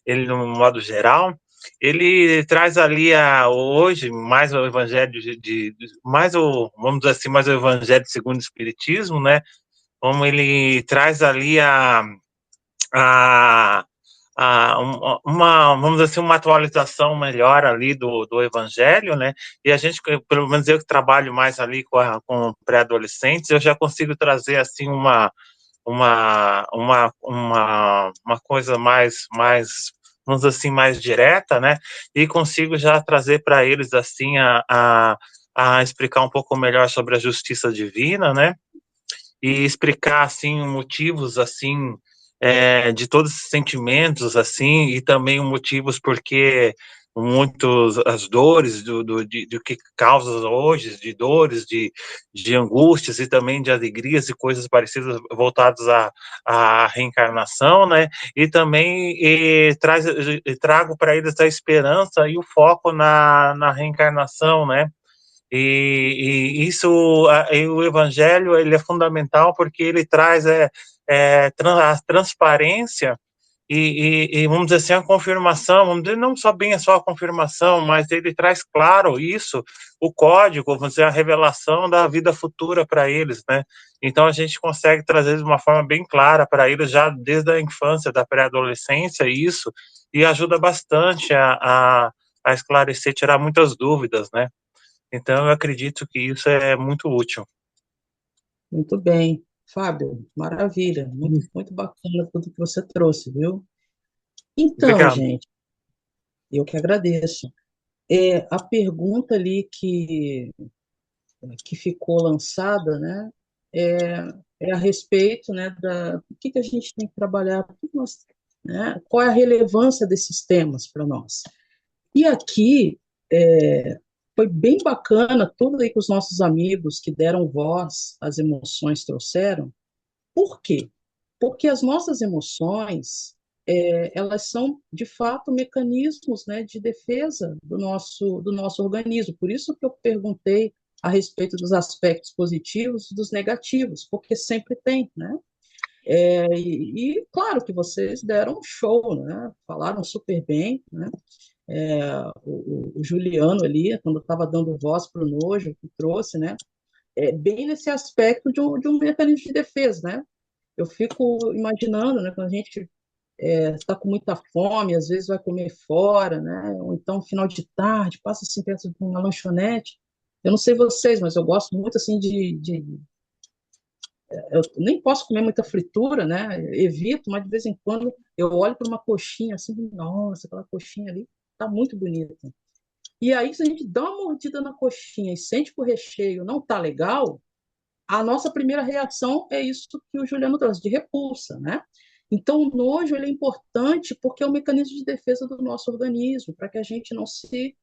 Ele, no modo geral, ele traz ali hoje mais o Evangelho vamos dizer assim, mais o Evangelho segundo o Espiritismo, né? Como ele traz ali a vamos dizer assim, uma atualização melhor ali do Evangelho, né? E a gente, pelo menos eu que trabalho mais ali com pré-adolescentes, eu já consigo trazer assim uma coisa mais, vamos dizer assim, mais direta, né? E consigo já trazer para eles assim a explicar um pouco melhor sobre a justiça divina, né? E explicar assim motivos assim de todos esses sentimentos assim e também motivos porque muitos as dores de que causa hoje, de dores, de angústias e também de alegrias e coisas parecidas voltadas à reencarnação, né? E também trago para eles a esperança e o foco na reencarnação, né? E isso, o Evangelho, ele é fundamental porque ele traz a transparência e, vamos dizer assim, a confirmação, vamos dizer, não só bem só a confirmação, mas ele traz claro isso, o código, vamos dizer, a revelação da vida futura para eles, né? Então a gente consegue trazer de uma forma bem clara para eles já desde a infância, da pré-adolescência, isso, e ajuda bastante a esclarecer, tirar muitas dúvidas, né? Então, eu acredito que isso é muito útil. Muito bem. Fábio, maravilha. Muito, muito bacana tudo que você trouxe, viu? Então, Obrigado. gente, eu que agradeço. A pergunta ali que ficou lançada, né, é, é a respeito, né, do que a gente tem que trabalhar, né, qual é a relevância desses temas para nós. E aqui foi bem bacana tudo aí que os nossos amigos que deram voz às emoções trouxeram. Por quê? Porque as nossas emoções, elas são, de fato, mecanismos, né, de defesa do nosso organismo. Por isso que eu perguntei a respeito dos aspectos positivos e dos negativos, porque sempre tem, né? Claro que vocês deram um show, né? Falaram super bem, né? O Juliano ali, quando estava dando voz para o nojo, que trouxe, né? Bem nesse aspecto de um mecanismo de defesa, né? Eu fico imaginando, né, quando a gente está com muita fome, às vezes vai comer fora, né? Ou então final de tarde, passa assim perto de uma lanchonete. Eu não sei vocês, mas eu gosto muito assim eu nem posso comer muita fritura, né? Evito, mas de vez em quando eu olho para uma coxinha assim, nossa, aquela coxinha ali tá muito bonita. E aí, se a gente dá uma mordida na coxinha e sente que o recheio não tá legal, a nossa primeira reação é isso que o Juliano trouxe, de repulsa, né? Então, o nojo ele é importante porque é um mecanismo de defesa do nosso organismo, para que a gente não se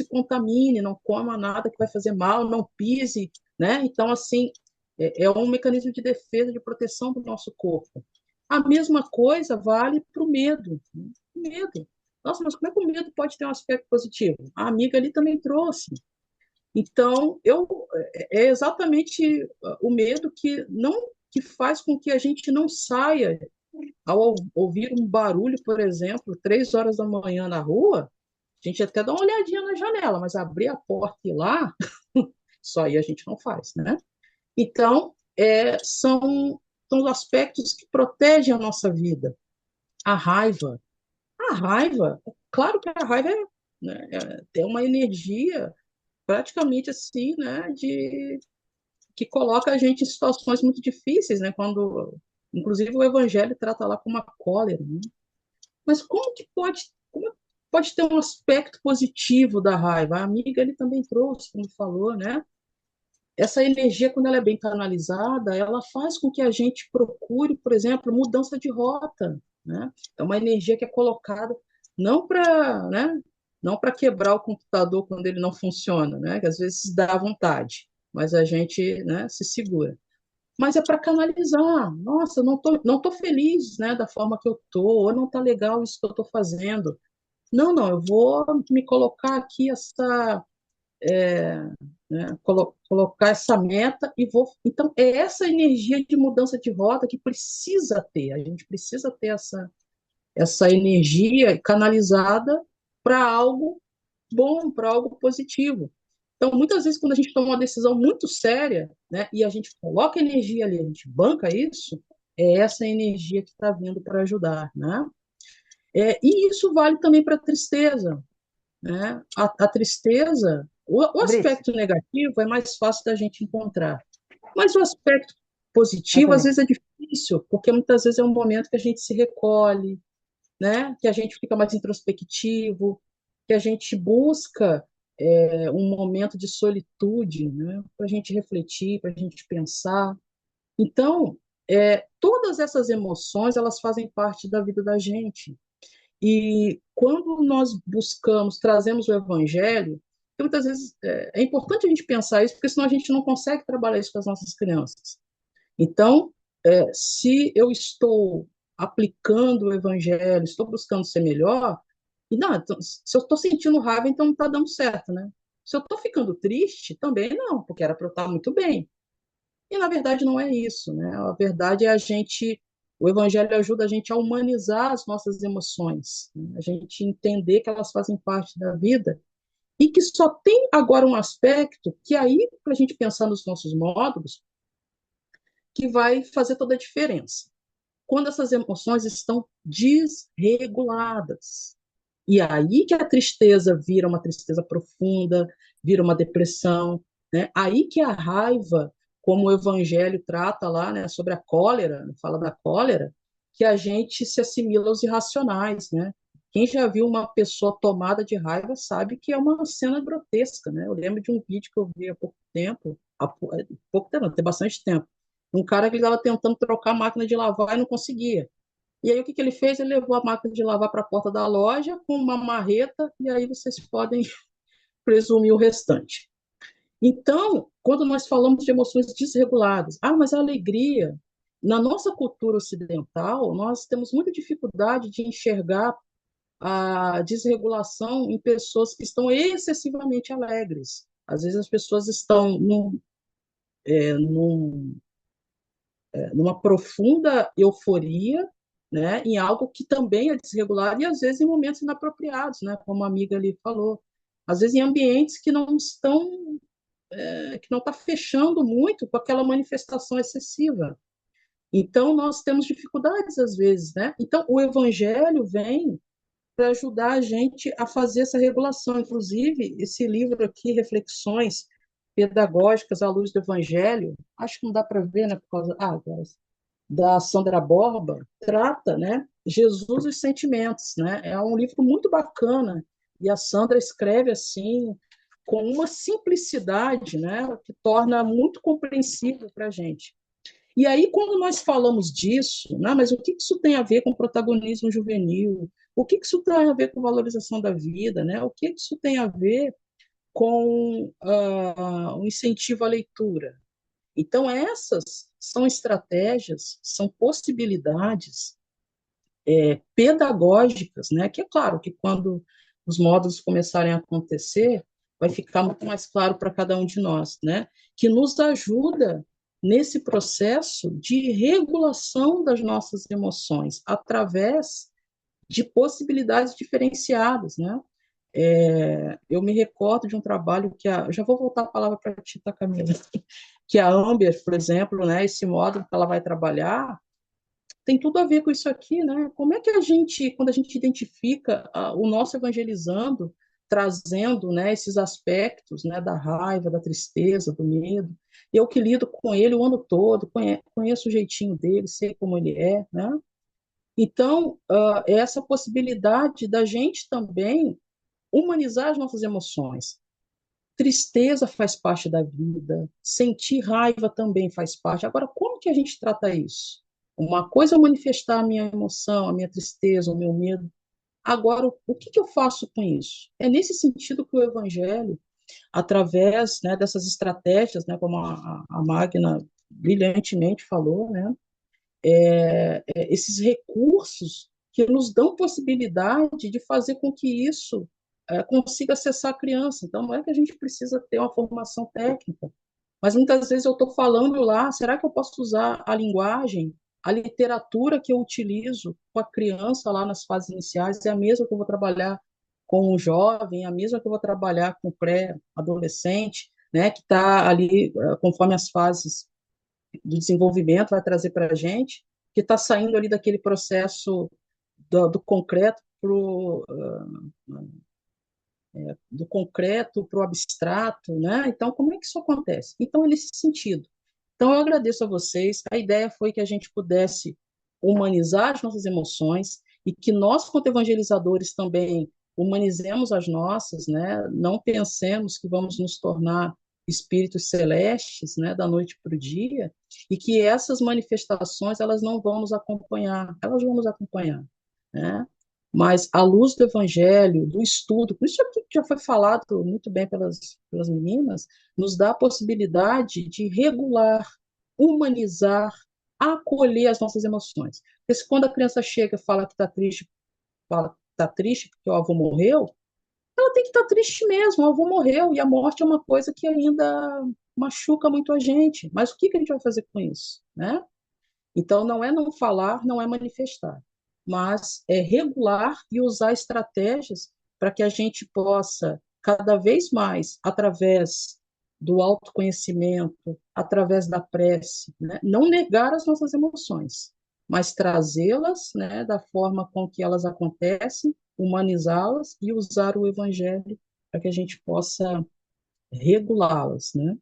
contamine, não coma nada que vai fazer mal, não pise, né? Então, assim, é um mecanismo de defesa, de proteção do nosso corpo. A mesma coisa vale para o medo. Né? Medo. Nossa, mas como é que o medo pode ter um aspecto positivo? A amiga ali também trouxe. Então, é exatamente o medo que faz com que a gente não saia ao ouvir um barulho, por exemplo, 3 horas da manhã na rua, a gente até dá uma olhadinha na janela, mas abrir a porta e ir lá, só aí a gente não faz, né? Então, são aspectos que protegem a nossa vida. A raiva, claro que a raiva né, tem uma energia praticamente assim, né, que coloca a gente em situações muito difíceis, né, inclusive o Evangelho trata lá como uma cólera, né? Mas como pode ter um aspecto positivo da raiva? A amiga ele também trouxe, como falou, né? Essa energia, quando ela é bem canalizada, ela faz com que a gente procure, por exemplo, mudança de rota, né? É uma energia que é colocada não para, né, não para quebrar o computador quando ele não funciona, né? Que às vezes dá vontade, mas a gente, né, se segura. Mas é para canalizar. Nossa, não tô feliz, né, da forma que eu tô, ou não tá legal isso que eu tô fazendo. Não, não, eu vou me colocar aqui é, né, colocar essa meta e vou. Então, é essa energia de mudança de rota que precisa ter. A gente precisa ter essa energia canalizada para algo bom, para algo positivo. Então, muitas vezes, quando a gente toma uma decisão muito séria, né, e a gente coloca energia ali, a gente banca isso, é essa energia que está vindo para ajudar, né? E isso vale também para a tristeza, né? A tristeza, o aspecto negativo é mais fácil da gente encontrar, mas o aspecto positivo às vezes é difícil, porque muitas vezes é um momento que a gente se recolhe, né? Que a gente fica mais introspectivo, que a gente busca um momento de solitude, né? Para a gente refletir, para a gente pensar. Então, todas essas emoções elas fazem parte da vida da gente. E quando nós buscamos, trazemos o evangelho, então, muitas vezes é importante a gente pensar isso, porque senão a gente não consegue trabalhar isso com as nossas crianças. Então, se eu estou aplicando o evangelho, estou buscando ser melhor, e não, então, se eu estou sentindo raiva, então não está dando certo, né? Se eu estou ficando triste, também não, porque era para eu estar muito bem. E na verdade não é isso, né? A verdade é o evangelho ajuda a gente a humanizar as nossas emoções, né? A gente entender que elas fazem parte da vida e que só tem agora um aspecto que aí, para a gente pensar nos nossos módulos, que vai fazer toda a diferença. Quando essas emoções estão desreguladas. E aí que a tristeza vira uma tristeza profunda, vira uma depressão, né? Aí que a raiva, como o Evangelho trata lá, né, sobre a cólera, fala da cólera, que a gente se assimila aos irracionais, né? Quem já viu uma pessoa tomada de raiva sabe que é uma cena grotesca, né? Eu lembro de um vídeo que eu vi há pouco tempo, não, tem bastante tempo, um cara que estava tentando trocar a máquina de lavar e não conseguia. E aí o que que ele fez? Ele levou a máquina de lavar para a porta da loja com uma marreta, e aí vocês podem presumir o restante. Então, quando nós falamos de emoções desreguladas, mas a alegria, na nossa cultura ocidental, nós temos muita dificuldade de enxergar a desregulação em pessoas que estão excessivamente alegres. Às vezes as pessoas estão num numa profunda euforia, né, em algo que também é desregulado e às vezes em momentos inapropriados, né, como a amiga ali falou, às vezes em ambientes que não estão, que não está fechando muito com aquela manifestação excessiva. Então nós temos dificuldades às vezes, né? Então o evangelho vem para ajudar a gente a fazer essa regulação. Inclusive, esse livro aqui, Reflexões Pedagógicas à Luz do Evangelho, acho que não dá para ver, né, por causa da Sandra Borba, trata, né, Jesus e os Sentimentos, né? É um livro muito bacana e a Sandra escreve assim com uma simplicidade, né, que torna muito compreensível para a gente. E aí, quando nós falamos disso, né, mas o que isso tem a ver com protagonismo juvenil? O que isso tem a ver com valorização da vida? Né? O que isso tem a ver com o incentivo à leitura? Então, essas são estratégias, são possibilidades pedagógicas, né? Que é claro que quando os módulos começarem a acontecer, vai ficar muito mais claro para cada um de nós, né? Que nos ajuda nesse processo de regulação das nossas emoções através de possibilidades diferenciadas, né? Eu me recordo de um trabalho já vou voltar a palavra para a Tita Camila, que a Amber, por exemplo, né, esse módulo que ela vai trabalhar, tem tudo a ver com isso aqui, né? Como é que a gente, quando a gente identifica o nosso evangelizando, trazendo, né, esses aspectos, né, da raiva, da tristeza, do medo, eu que lido com ele o ano todo, conheço o jeitinho dele, sei como ele é, né? Então, essa possibilidade da gente também humanizar as nossas emoções. Tristeza faz parte da vida, sentir raiva também faz parte. Agora, como que a gente trata isso? Uma coisa é manifestar a minha emoção, a minha tristeza, o meu medo. Agora, o que eu faço com isso? É nesse sentido que o Evangelho, através, né, dessas estratégias, né, como a Magna brilhantemente falou, né, esses recursos que nos dão possibilidade de fazer com que isso consiga acessar a criança. Então, não é que a gente precisa ter uma formação técnica, mas muitas vezes eu estou falando lá, será que eu posso usar a linguagem, a literatura que eu utilizo com a criança lá nas fases iniciais é a mesma que eu vou trabalhar com o jovem, é a mesma que eu vou trabalhar com o pré-adolescente, né, que está ali, conforme as fases do desenvolvimento vai trazer para a gente, que está saindo ali daquele processo do concreto do concreto para o abstrato, né? Então, como é que isso acontece? Então, é nesse sentido. Então, eu agradeço a vocês. A ideia foi que a gente pudesse humanizar as nossas emoções e que nós, quanto evangelizadores, também humanizemos as nossas, né? Não pensemos que vamos nos tornar espíritos celestes, né, da noite para o dia, e que essas manifestações elas não vão nos acompanhar, elas vão nos acompanhar, né? mas à luz do Evangelho, do estudo, por isso aqui que já foi falado muito bem pelas meninas, nos dá a possibilidade de regular, humanizar, acolher as nossas emoções. Porque se quando a criança chega e fala que está triste porque o avô morreu, ela tem que estar triste mesmo, o avô morreu, e a morte é uma coisa que ainda machuca muito a gente. Mas o que que a gente vai fazer com isso, né? Então, não é não falar, não é manifestar, mas é regular e usar estratégias para que a gente possa, cada vez mais, através do autoconhecimento, através da prece, né, não negar as nossas emoções, mas trazê-las, né, da forma com que elas acontecem, humanizá-las e usar o evangelho para que a gente possa regulá-las, né?